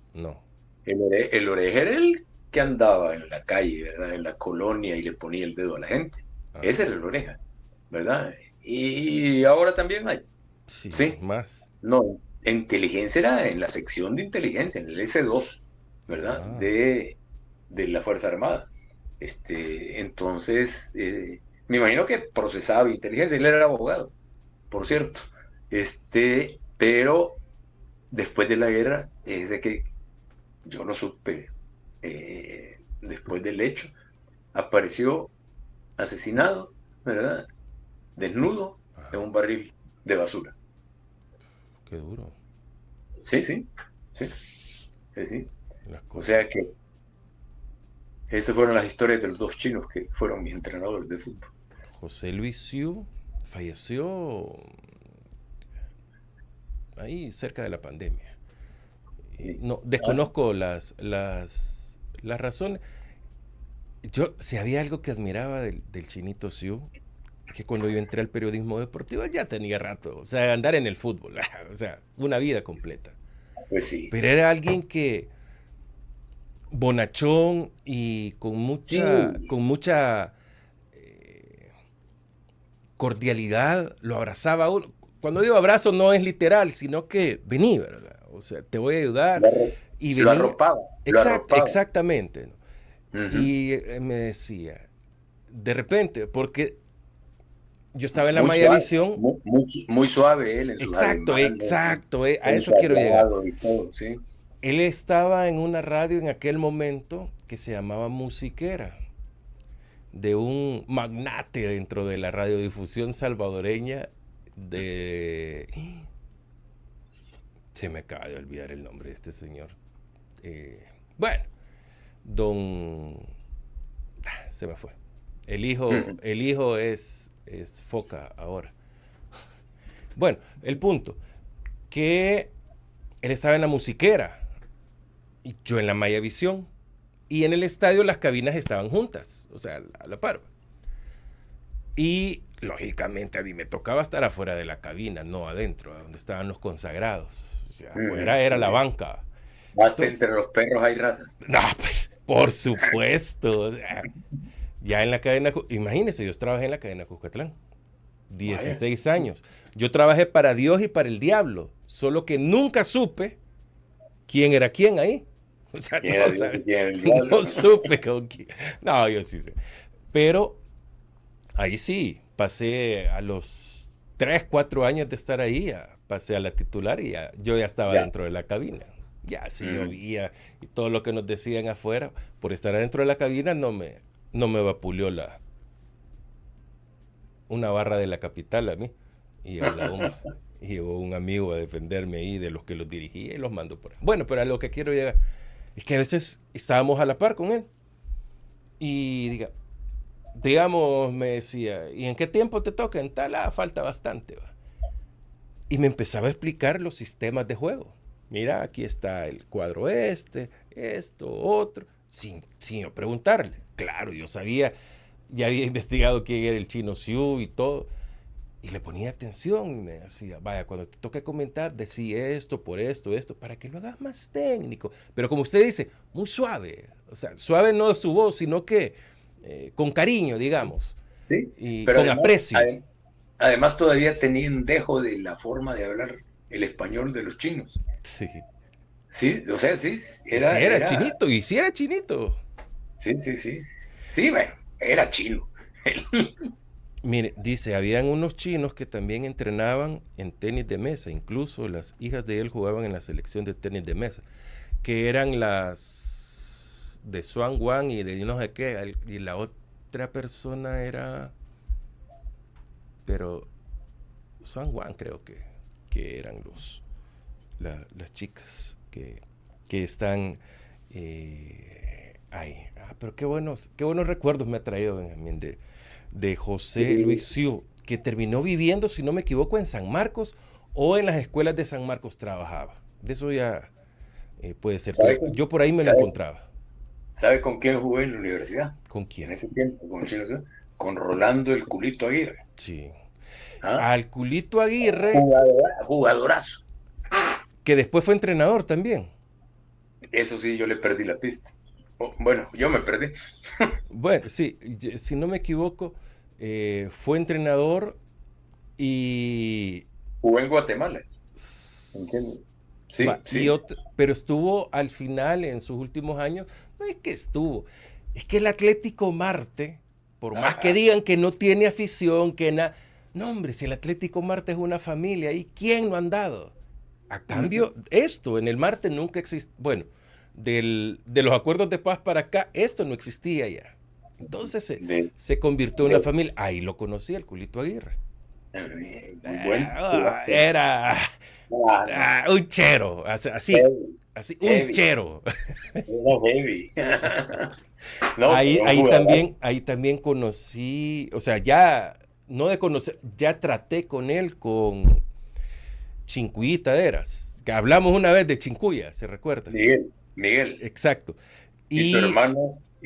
D: El Oreja era el que andaba en la calle, ¿verdad? En la colonia y le ponía el dedo a la gente. Ese era el Oreja, ¿verdad? Y ahora también hay.
C: Sí. Más.
D: No, inteligencia era en la sección de inteligencia, en el S2, ¿verdad? De la Fuerza Armada. Entonces, me imagino que procesaba inteligencia, él era abogado, por cierto. Pero después de la guerra, que yo lo supe después del hecho, apareció asesinado, ¿verdad? Desnudo en un barril de basura.
C: Qué duro.
D: Sí. O sea que Esas fueron las historias de los dos chinos que fueron mis entrenadores de fútbol.
C: José Luis Siu falleció ahí cerca de la pandemia.
D: Sí.
C: No, desconozco las razones. Yo, si había algo que admiraba del Chinito Siu, que cuando yo entré al periodismo deportivo ya tenía rato, o sea, andar en el fútbol, o sea, una vida completa.
D: Pues sí.
C: Pero era alguien que bonachón y con mucha cordialidad lo abrazaba a uno. Cuando digo abrazo no es literal, sino que vení, ¿verdad? O sea, te voy a ayudar. Y
D: lo arropaba.
C: Exactamente, ¿no? Y me decía, de repente, porque yo estaba en la Mayavisión.
D: Muy suave él en sus
C: Exacto,
D: ademanes,
C: a eso quiero llegar.
D: Y todo, ¿sí?
C: Él estaba en una radio en aquel momento que se llamaba Musiquera, de un magnate dentro de la radiodifusión salvadoreña se me acaba de olvidar el nombre de este señor. Bueno, se me fue. El hijo es Foca ahora. Bueno, el punto, que él estaba en la Musiquera y yo en la Mayavisión, y en el estadio las cabinas estaban juntas, o sea, a la par. Y lógicamente a mí me tocaba estar afuera de la cabina, no adentro, donde estaban los consagrados. O sea, afuera era la banca.
D: Hasta entre los perros hay razas.
C: No, pues, por supuesto. O sea, ya en la cadena, imagínense, yo trabajé en la cadena Cuscatlán, 16 años. Yo trabajé para Dios y para el diablo, solo que nunca supe quién era quién ahí. O sea, no supe con quién. No, yo sí sé. Pero ahí sí, pasé a los 3, 4 años de estar ahí, pasé a la titular y yo ya estaba dentro de la cabina. Ya sí llovía y todo lo que nos decían afuera, por estar adentro de la cabina no me vapuleó una barra de la capital a mí. Y llegó un amigo a defenderme ahí de los que los dirigía y los mandó por ahí. Bueno, pero a lo que quiero llegar es que a veces estábamos a la par con él. Y digamos, me decía, ¿y en qué tiempo te toca? En tal, falta bastante. ¿Va? Y me empezaba a explicar los sistemas de juego. Mira, aquí está el cuadro esto, otro, sin yo preguntarle. Claro, yo sabía, ya había investigado quién era el Chino Siu y todo. Y le ponía atención y me decía, vaya, cuando te toque comentar, decí esto, por esto, para que lo hagas más técnico. Pero como usted dice, muy suave. O sea, suave no su voz, sino que con cariño, digamos.
D: Sí,
C: y
D: pero
C: con aprecio.
D: Además todavía tenía un dejo de la forma de hablar el español de los chinos.
C: Sí.
D: Sí, o sea, sí.
C: Era chinito, y sí era chinito.
D: Sí. Sí, bueno, era chino.
C: Mire, dice, habían unos chinos que también entrenaban en tenis de mesa, incluso las hijas de él jugaban en la selección de tenis de mesa, que eran las de Xuan Wang y de no sé qué, y la otra persona era, pero Xuan Wang creo que eran las chicas que están ahí. Pero qué buenos recuerdos me ha traído Benjamín de José Luis Siu, que terminó viviendo, si no me equivoco, en San Marcos o en las escuelas de San Marcos trabajaba. De eso ya puede ser. Yo por ahí me lo encontraba.
D: ¿Sabe con quién jugué en la universidad?
C: ¿Con quién?
D: En ese tiempo, con Rolando el Culito Aguirre.
C: Sí. Al Culito Aguirre.
D: Jugadorazo.
C: Que después fue entrenador también.
D: Eso sí, yo le perdí la pista. Bueno, yo me perdí.
C: Bueno, sí, si no me equivoco, fue entrenador y...
D: Jugó en Guatemala. ¿Entiendes? Sí.
C: Pero estuvo al final, en sus últimos años, no es que estuvo, es que el Atlético Marte, por más que digan que no tiene afición, no hombre, si el Atlético Marte es una familia, ¿y quién no han dado? A cambio, esto en el Marte nunca existe, bueno, de los acuerdos de paz para acá, esto no existía ya. Entonces se convirtió en una familia. Ahí lo conocí, el Culito Aguirre.
D: Muy bueno.
C: Era un chero, así, un chero.
D: Era heavy. No,
C: ahí también conocí, o sea, ya, no de conocer, ya traté con él con Chincuyita Deras, que hablamos una vez de Chincuya, ¿se recuerda?
D: Miguel.
C: Exacto.
D: Y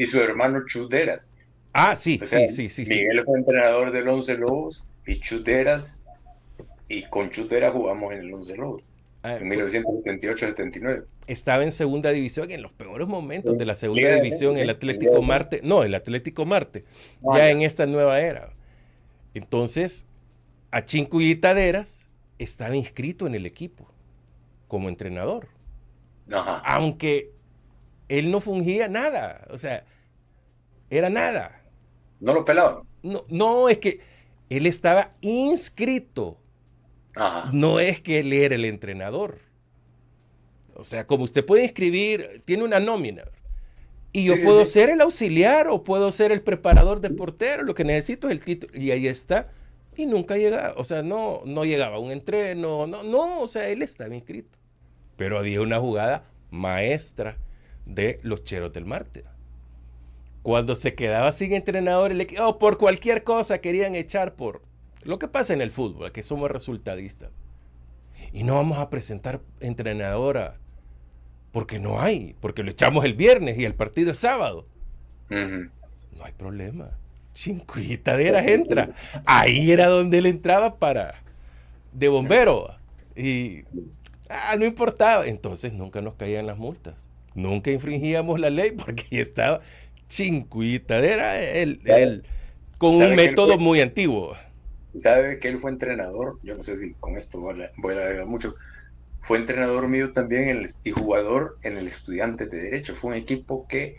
D: su hermano Chuderas.
C: Ah, sí,
D: O sea,
C: sí.
D: Miguel fue entrenador del Once Lobos y Chuderas, y con Chuderas jugamos en el Once Lobos. En 1978-79.
C: Estaba en segunda división, en los peores momentos de la segunda división, el Atlético Marte. No, el Atlético Marte, ya en esta nueva era. Entonces, a Chincuyita Deras estaba inscrito en el equipo como entrenador.
D: Ajá.
C: Aunque él no fungía nada, o sea, era nada.
D: ¿No lo pelaban?
C: No, es que él estaba inscrito.
D: Ajá.
C: No es que él era el entrenador. O sea, como usted puede inscribir, tiene una nómina. Y yo puedo ser el auxiliar o puedo ser el preparador de portero. Lo que necesito es el título. Y ahí está. Y nunca llegaba. O sea, no llegaba a un entreno. O sea, él estaba inscrito. Pero había una jugada maestra de los Cheros del Marte. Cuando se quedaba sin entrenador, el equipo, por cualquier cosa querían echar por lo que pasa en el fútbol, que somos resultadistas. Y no vamos a presentar entrenadora porque no hay, porque lo echamos el viernes y el partido es sábado.
D: Uh-huh.
C: No hay problema. Chincuyita Deras entra. Ahí era donde él entraba de bombero. Y no importaba. Entonces nunca nos caían las multas. Nunca infringíamos la ley porque ahí estaba Chincuyita Deras, él con un método muy antiguo.
D: ¿Sabe que él fue entrenador? Yo no sé si con esto voy a alargar mucho. Fue entrenador mío también y jugador en el Estudiantes de Derecho. Fue un equipo que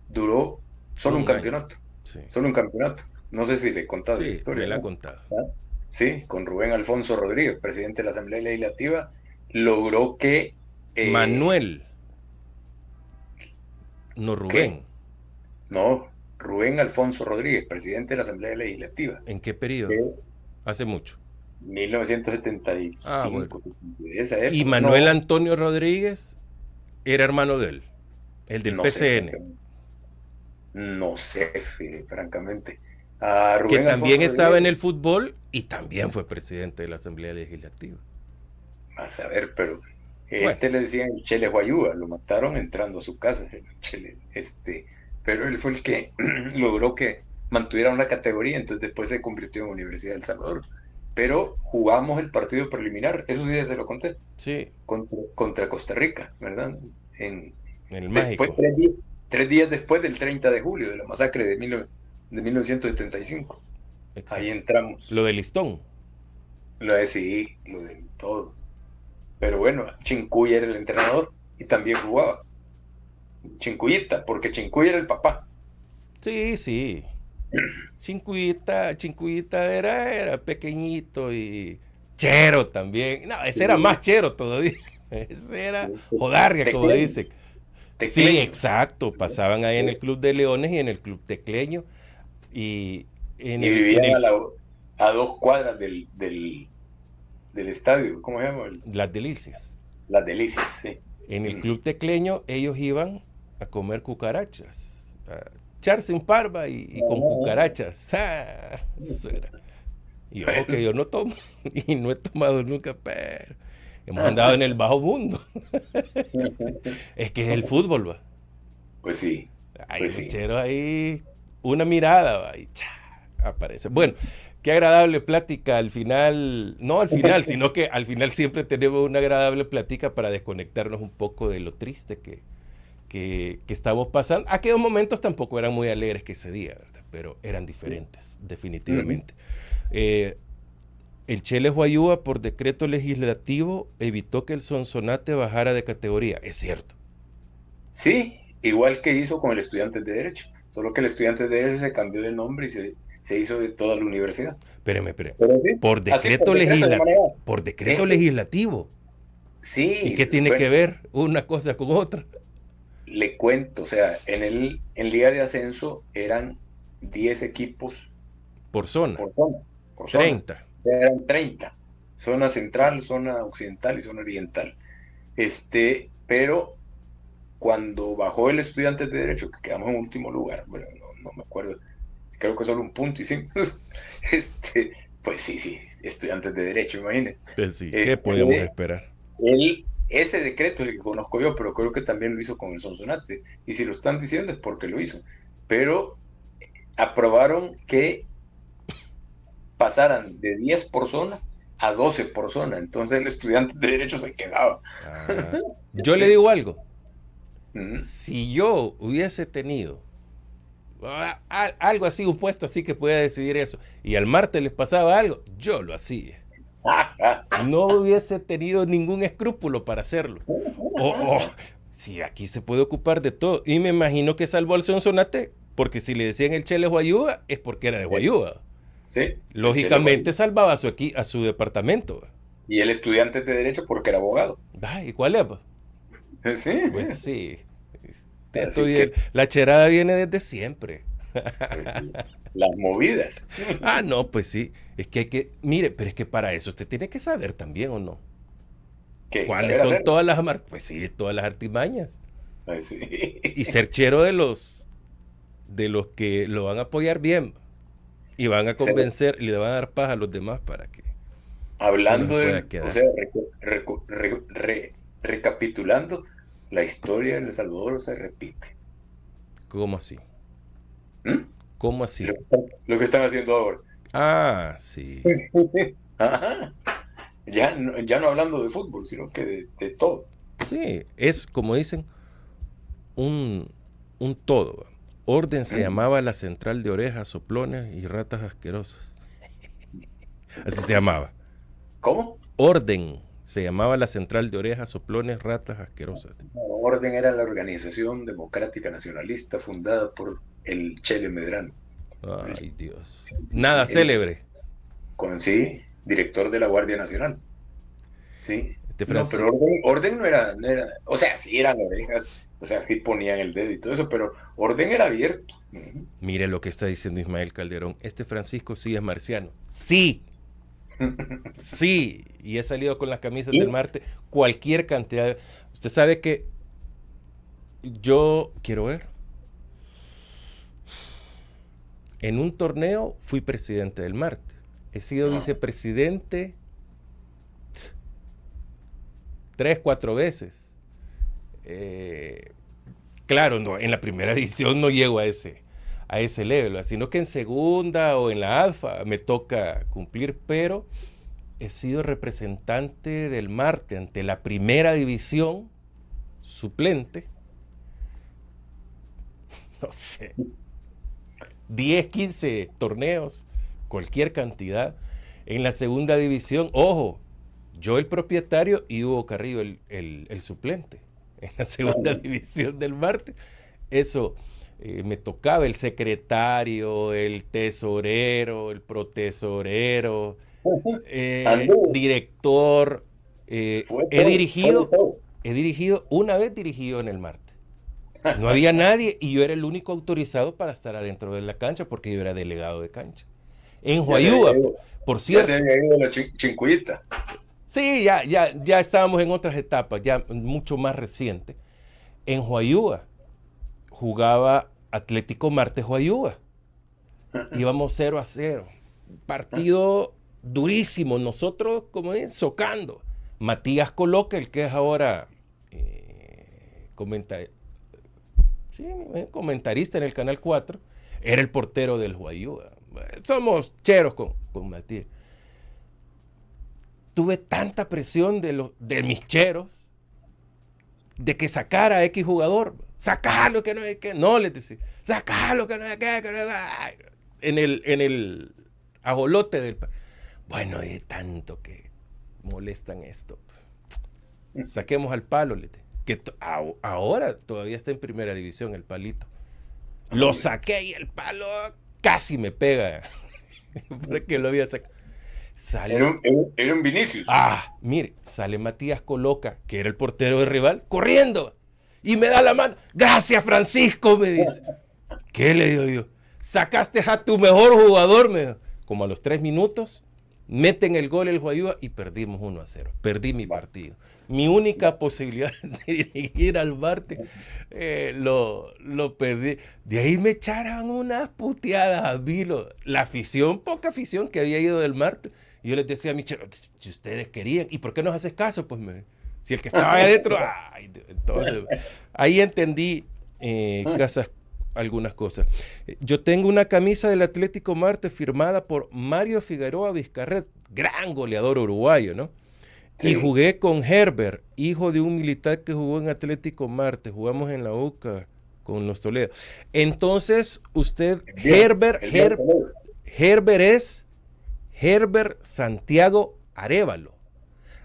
D: duró solo un campeonato.
C: Sí.
D: Solo un campeonato. No sé si le he contado la historia.
C: Me la ha contado.
D: Sí, con Rubén Alfonso Rodríguez, presidente de la Asamblea Legislativa, logró que...
C: Manuel. No, Rubén.
D: ¿Qué? No, Rubén Alfonso Rodríguez, presidente de la Asamblea Legislativa.
C: ¿En qué periodo? Hace mucho.
D: 1975.
C: Bueno.
D: De esa época,
C: ¿Y Manuel Antonio Rodríguez era hermano de él? El del PCN.
D: No sé, francamente.
C: Rubén que también Alfonso estaba Rodríguez en el fútbol y también fue presidente de la Asamblea Legislativa.
D: A saber, pero le decían el Chele Guayúa, lo mataron entrando a su casa, el Chele, pero él fue el que logró que mantuviera una categoría, entonces después se convirtió en Universidad de El Salvador. Pero jugamos el partido preliminar, eso sí ya se lo conté.
C: Sí.
D: Contra Costa Rica, ¿verdad? En
C: el Mágico.
D: 3 días después del 30 de julio, de la masacre de 1975. Exacto. Ahí entramos.
C: Lo de Listón.
D: Lo de todo. Pero bueno, Chincuya era el entrenador y también jugaba. Chincuyita, porque Chincuya era el papá.
C: Sí. Chincuyita era pequeñito y chero también. No, ese era más chero todavía. Ese era jodarria, como dicen.
D: Tecleño.
C: Sí, exacto. Pasaban ahí en el Club de Leones y en el Club Tecleño. Y
D: vivían a 2 cuadras del estadio. ¿Cómo se llama?
C: Las Delicias.
D: Las Delicias, sí.
C: En el Club Tecleño ellos iban a comer cucarachas. Echarse en parva y con cucarachas. Eso era. Y ojo que yo no tomo y no he tomado nunca, pero hemos andado en el bajo mundo. Es que es el fútbol, va.
D: Pues sí.
C: Hay cheros ahí, una mirada, va, y aparece. Bueno, qué agradable plática al final, no al final, sino que al final siempre tenemos una agradable plática para desconectarnos un poco de lo triste que estamos pasando. Aquellos momentos tampoco eran muy alegres que ese día, ¿verdad? Pero eran diferentes, definitivamente. El Chele Guayúa, por decreto legislativo, evitó que el Sonsonate bajara de categoría. Es cierto.
D: Sí, igual que hizo con el Estudiantes de Derecho. Solo que el Estudiantes de Derecho se cambió de nombre y se hizo de toda la universidad.
C: Espéreme. Por decreto legislativo.
D: Sí.
C: ¿Y qué tiene que ver una cosa con otra?
D: Le cuento, o sea, en Liga de Ascenso eran 10 equipos
C: por zona.
D: Por 30. Eran 30. Zona central, zona occidental y zona oriental. Pero cuando bajó el Estudiantes de Derecho, que quedamos en último lugar, bueno, no me acuerdo, creo que solo un punto hicimos, pues sí, Estudiantes de Derecho, imagínense.
C: Pues sí, ¿qué podíamos esperar?
D: Ese decreto es el que conozco yo, pero creo que también lo hizo con el Sonsonate, y si lo están diciendo es porque lo hizo, pero aprobaron que pasaran de 10 por zona a 12 por zona, entonces el estudiante de Derecho se quedaba.
C: Yo
D: Sí.
C: le digo algo,
D: Ujú.
C: si yo hubiese tenido algo así, un puesto así que pueda decidir eso, y al martes les pasaba algo, yo lo hacía. No hubiese tenido ningún escrúpulo para hacerlo. Sí, aquí se puede ocupar de todo. Y me imagino que salvó al Sonsonate, porque si le decían el Chele Huayúa, es porque era de Huayúa.
D: Sí.
C: Lógicamente salvaba a su departamento.
D: Y el estudiante de Derecho porque era abogado.
C: ¿Y cuál es?
D: Sí.
C: Pues sí.
D: Así que,
C: la cherada viene desde siempre.
D: pues, las movidas.
C: No, pues sí. Es que hay que, mire, pero es que para eso usted tiene que saber también, ¿o no?
D: ¿Qué?
C: ¿Cuáles son todas las artimañas?
D: Pues sí.
C: Y ser chero de los que lo van a apoyar bien y van a convencer y le van a dar paz a los demás para que
D: hablando
C: no
D: de, o sea, recapitulando, la historia de El Salvador se repite.
C: ¿Cómo así?
D: ¿Mm?
C: ¿Cómo así?
D: Lo que están haciendo ahora.
C: Sí.
D: Ajá. Ya no hablando de fútbol, sino que de todo.
C: Sí, es como dicen, un todo. Orden se llamaba la central de orejas, soplones y ratas asquerosas. Así se llamaba.
D: ¿Cómo?
C: Orden se llamaba la central de orejas, soplones, ratas asquerosas.
D: Orden era la organización democrática nacionalista fundada por el Chele Medrano.
C: Ay, Dios. Nada célebre.
D: Sí, director de la Guardia Nacional. Sí. Pero orden no era, o sea, sí eran orejas, o sea, sí ponían el dedo y todo eso, pero orden era abierto.
C: Mire lo que está diciendo Ismael Calderón. Francisco sí es marciano. Sí. Sí. Y he salido con las camisas del Marte cualquier cantidad. Usted sabe que yo quiero ver. En un torneo fui presidente del Marte. He sido vicepresidente 3, 4 veces. Claro, no, en la primera edición no llego a ese level, sino que en segunda o en la alfa me toca cumplir, pero he sido representante del Marte ante la primera división suplente. No sé, 10, 15 torneos, cualquier cantidad. En la segunda división, ojo, yo el propietario y Hugo Carrillo el suplente. En la segunda división del Marte, eso me tocaba el secretario, el tesorero, el protesorero, director. He dirigido en el Marte. No había nadie y yo era el único autorizado para estar adentro de la cancha porque yo era delegado de cancha. En Huayúa, por cierto.
D: Ya se había ido la Chincuita.
C: Sí, ya estábamos en otras etapas, ya mucho más reciente. En Huayúa jugaba Atlético Marte Huayúa. Íbamos 0-0. Partido durísimo. Nosotros, como dicen, socando. Matías Coloca, el que es ahora comentarista en el Canal 4, era el portero del Huayúa. Somos cheros con Matías. Tuve tanta presión de mis cheros de que sacara a X jugador. Sacarlo, que no es que. No, les decía. Sacarlo, que no es que. En el ajolote del. Bueno, de tanto que molestan esto. Saquemos al palo, que ahora todavía está en primera división el palito. Lo saqué y el palo casi me pega. Porque lo había sacado.
D: Era un Vinicius.
C: Mire, sale Matías Coloca, que era el portero del rival, corriendo. Y me da la mano. Gracias, Francisco, me dice. ¿Qué le digo yo? Sacaste a tu mejor jugador, me dijo. Como a los 3 minutos, meten el gol el Huayúa y perdimos 1-0. Perdí mi partido. mi única posibilidad de dirigir al Marte, lo perdí. De ahí me echaron unas puteadas a mí, la afición, poca afición que había ido del Marte. Y yo les decía a Michel, si ustedes querían, ¿y por qué nos haces caso? Pues si el que estaba ahí adentro, entonces ahí entendí algunas cosas. Yo tengo una camisa del Atlético Marte firmada por Mario Figueroa Vizcarret, gran goleador uruguayo, ¿no? Sí. Y jugué con Herbert, hijo de un militar que jugó en Atlético Marte. Jugamos en la UCA con los Toledo. Entonces, usted, Herbert es Herbert Santiago Arévalo.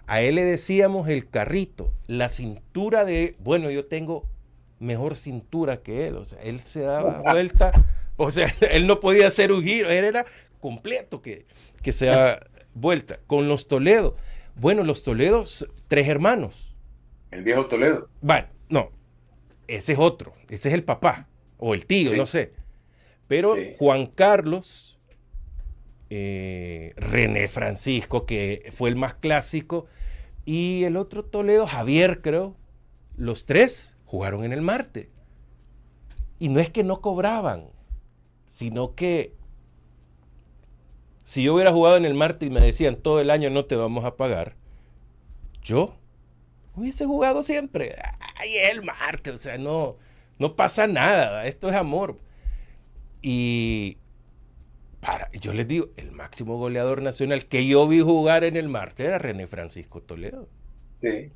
C: A él le decíamos el carrito, la cintura de, bueno, yo tengo mejor cintura que él, o sea, él se daba vuelta, o sea, él no podía hacer un giro, él era completo que se daba vuelta. Con los Toledo, bueno, los Toledo, 3 hermanos.
D: El viejo Toledo.
C: Bueno, no, ese es otro, ese es el papá, o el tío, sí. No sé. Pero sí. Juan Carlos, René Francisco, que fue el más clásico, y el otro Toledo, Javier, creo, los 3 jugaron en el Marte. Y no es que no cobraban, sino que si yo hubiera jugado en el Marte y me decían todo el año no te vamos a pagar, yo hubiese jugado siempre. Ay, el Marte, o sea, no pasa nada, esto es amor. Y yo les digo, el máximo goleador nacional que yo vi jugar en el Marte era René Francisco Toledo.
D: Sí.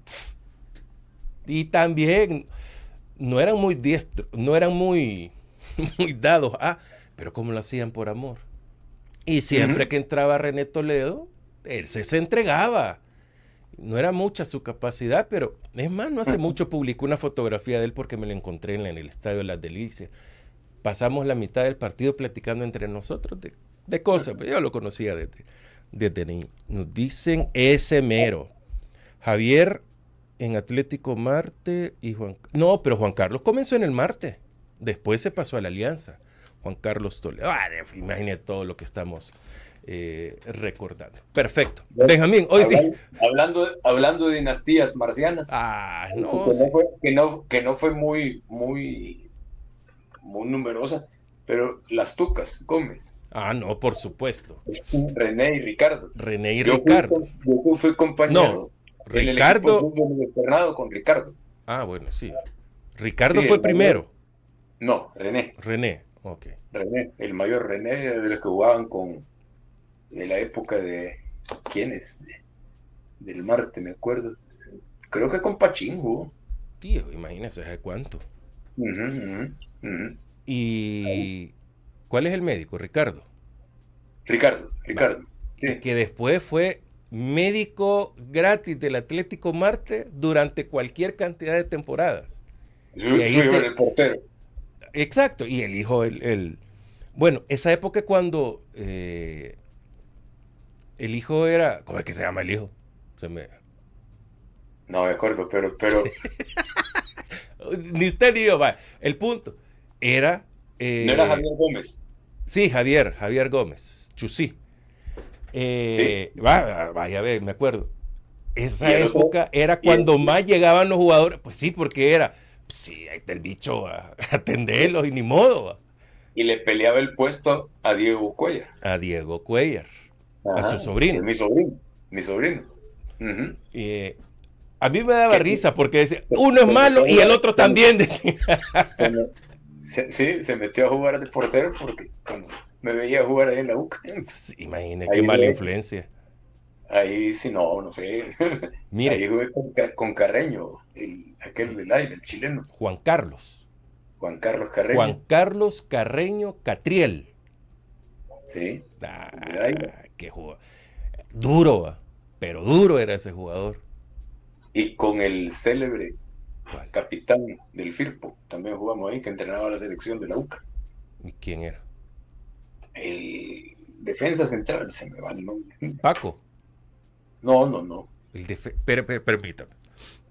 C: Y también no eran muy diestros, no eran muy dados pero como lo hacían por amor. Y siempre que entraba René Toledo, él se entregaba. No era mucha su capacidad, pero es más, no hace mucho publicó una fotografía de él porque me la encontré en el Estadio de Las Delicias. Pasamos la mitad del partido platicando entre nosotros de cosas, pero yo lo conocía desde niño. Nos dicen ese mero. Javier en Atlético Marte y No, pero Juan Carlos comenzó en el Marte. Después se pasó a la Alianza. Juan Carlos Toledo. Imagínate todo lo que estamos recordando. Perfecto. Bueno, Benjamín, hoy sí.
D: Hablando de dinastías marcianas.
C: No.
D: Que no fue muy numerosa, pero las Tucas Gómez.
C: No, por supuesto.
D: René y Ricardo.
C: Yo
D: fui compañero.
C: No, Ricardo.
D: Con Ricardo.
C: Bueno, sí. Ricardo fue primero.
D: No, René.
C: Ok.
D: René, el mayor René, de los que jugaban de la época de ¿quiénes? Del Marte, me acuerdo. Creo que con Pachín jugó.
C: Tío, imagínese hace cuánto. ¿Y cuál es el médico? Ricardo.
D: Ricardo.
C: Sí. Que después fue médico gratis del Atlético Marte durante cualquier cantidad de temporadas.
D: El portero.
C: Exacto, y el hijo, bueno, esa época cuando el hijo era, ¿cómo es que se llama el hijo?
D: No me acuerdo, pero
C: ni usted ni yo, el punto era...
D: ¿no era Javier Gómez?
C: Sí, Javier Gómez, Chusí.
D: Sí.
C: Vaya a ver, me acuerdo. Esa época era cuando más llegaban los jugadores, pues sí, porque era... Sí, ahí está el bicho a atenderlos y ni modo.
D: Y le peleaba el puesto a Diego Cuellar.
C: A su sobrino.
D: Mi sobrino.
C: A mí me daba risa porque decía, uno es malo y el otro también decía.
D: Se metió a jugar de portero porque cuando me veía jugar ahí en la UCA.
C: Imagínate qué mala influencia.
D: Ahí sí, no sé.
C: Mire.
D: Ahí jugué con Carreño, aquel del aire, el chileno.
C: Juan Carlos Carreño Catriel.
D: Sí.
C: Qué jugador. Duro, pero duro era ese jugador.
D: Y con el célebre capitán del Firpo, también jugamos ahí, que entrenaba la selección de la UCA.
C: ¿Y quién era?
D: El defensa central, se me va el nombre.
C: Paco.
D: No.
C: Pero permítame.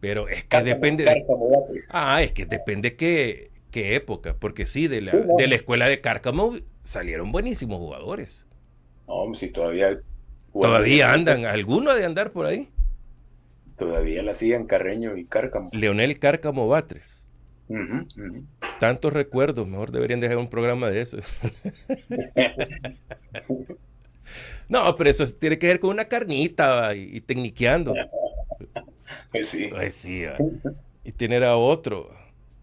C: Pero es que depende. Es que depende qué época. Porque sí, de la escuela de Cárcamo salieron buenísimos jugadores.
D: No, si todavía.
C: Todavía andan. ¿Alguno ha de andar por ahí?
D: Todavía la siguen Carreño y Cárcamo.
C: Leonel Cárcamo Batres.
D: Ujú, ujú.
C: Tantos recuerdos, mejor deberían dejar un programa de eso. No, pero eso tiene que ver con una carnita y tecniqueando.
D: Pues sí.
C: Pues sí, y tener a otro.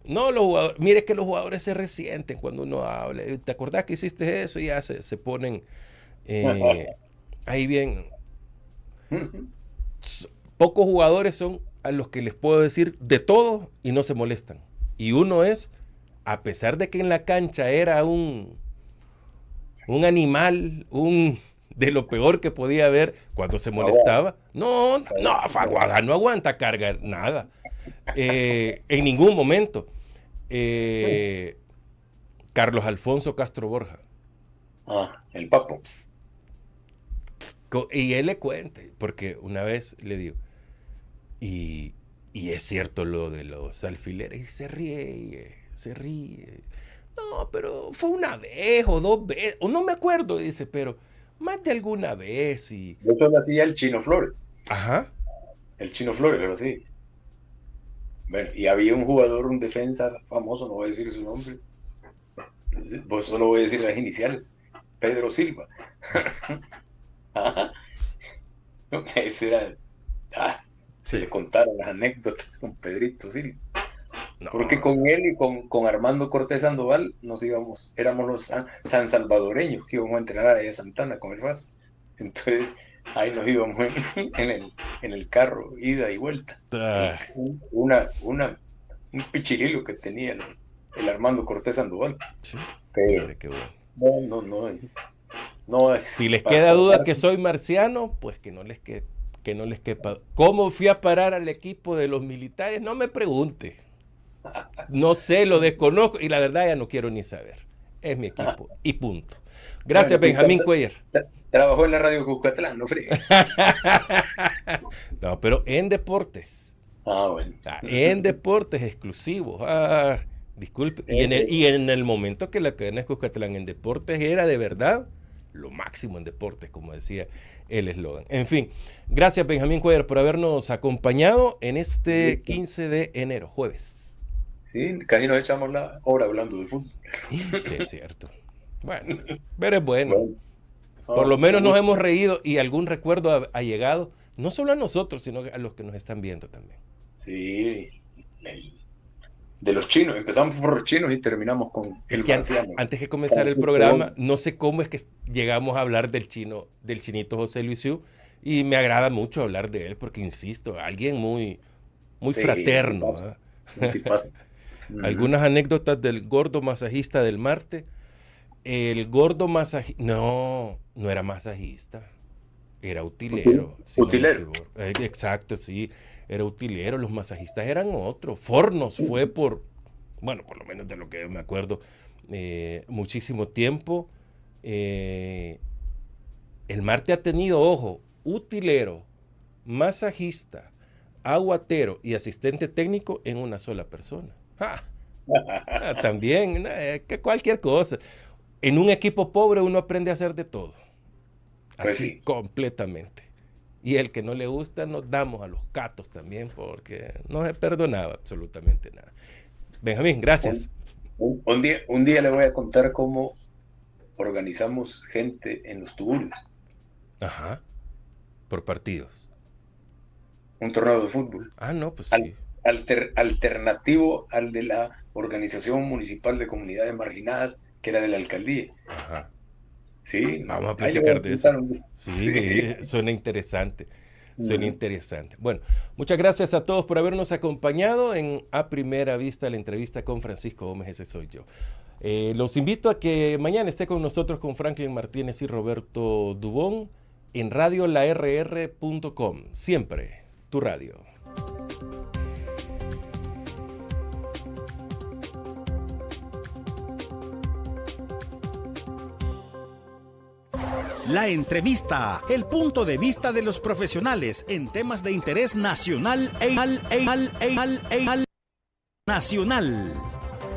C: No, los jugadores, mire que los jugadores se resienten cuando uno habla. ¿Te acordás que hiciste eso? Y ya se ponen ahí bien. Pocos jugadores son a los que les puedo decir de todo y no se molestan. Y uno es, a pesar de que en la cancha era un animal, de lo peor que podía haber, cuando se molestaba, no, Faguaga no aguanta cargar nada, en ningún momento. Carlos Alfonso Castro Borja.
D: El Papo.
C: Y él le cuente, porque una vez le digo, y es cierto lo de los alfileres, y se ríe. No, pero fue una vez o 2 veces, o no me acuerdo, dice, pero más de alguna vez. Y
D: eso lo hacía el Chino Flores.
C: Ajá.
D: El Chino Flores, lo hacía. Bueno, y había un jugador, un defensa famoso, no voy a decir su nombre, pues solo voy a decir las iniciales, Pedro Silva. Ese era, se le contaron las anécdotas con Pedrito Silva. No. Porque con él y con Armando Cortés Sandoval éramos los san salvadoreños que íbamos a entrenar allá a Santana con el FAS. Entonces ahí nos íbamos en el carro, ida y vuelta. Un pichirilo que tenía el Armando Cortés Sandoval.
C: Sí.
D: Pero
C: qué bueno.
D: No es.
C: Si les queda duda que soy marciano, pues que no les quepa. ¿Cómo fui a parar al equipo de los militares? No me pregunte. No sé, lo desconozco y la verdad ya no quiero ni saber. Es mi equipo y punto. Gracias, bueno, Benjamín Cuellar.
D: Trabajó en la radio Cuscatlán, no frío.
C: No, pero en deportes.
D: Bueno.
C: En deportes exclusivos. Disculpe. Y en el momento que la cadena de Cuscatlán en deportes era de verdad lo máximo en deportes, como decía el eslogan. En fin, gracias, Benjamín Cuellar, por habernos acompañado en este 15 de enero, jueves.
D: Sí, casi nos echamos la hora hablando de fútbol.
C: Sí, es cierto. Bueno, pero es bueno. Por lo menos nos hemos reído y algún recuerdo ha llegado, no solo a nosotros, sino a los que nos están viendo también.
D: Sí, de los chinos. Empezamos por los chinos y terminamos con el marciano.
C: Antes de comenzar el programa, no sé cómo es que llegamos a hablar del chinito José Luis Siu, y me agrada mucho hablar de él porque, insisto, alguien muy fraterno.
D: Un tipazo.
C: Algunas anécdotas del gordo masajista del Marte. El gordo masajista, no era masajista, era utilero.
D: Utilero.
C: Exacto, sí, era utilero. Los masajistas eran otros. Fornos fue por lo menos de lo que me acuerdo, muchísimo tiempo. El Marte ha tenido, ojo, utilero, masajista, aguatero y asistente técnico en una sola persona. También, que cualquier cosa. En un equipo pobre uno aprende a hacer de todo. Así,
D: pues sí.
C: Completamente. Y el que no le gusta, nos damos a los catos también, porque no se perdonaba absolutamente nada. Benjamín, gracias.
D: Un día le voy a contar cómo organizamos gente en los tuburios.
C: Ajá. Por partidos.
D: Un torneo de fútbol.
C: No, pues sí.
D: Alternativo al de la Organización Municipal de Comunidades Marginadas, que era de la alcaldía.
C: Ajá.
D: Sí.
C: Vamos a platicar de eso. Sí, suena interesante. Suena interesante. Bueno, muchas gracias a todos por habernos acompañado en A Primera Vista, la entrevista con Francisco Gómez, ese soy yo. Los invito a que mañana esté con nosotros con Franklin Martínez y Roberto Dubón en radiolarr.com. Siempre tu radio.
A: La entrevista, el punto de vista de los profesionales en temas de interés nacional e nacional.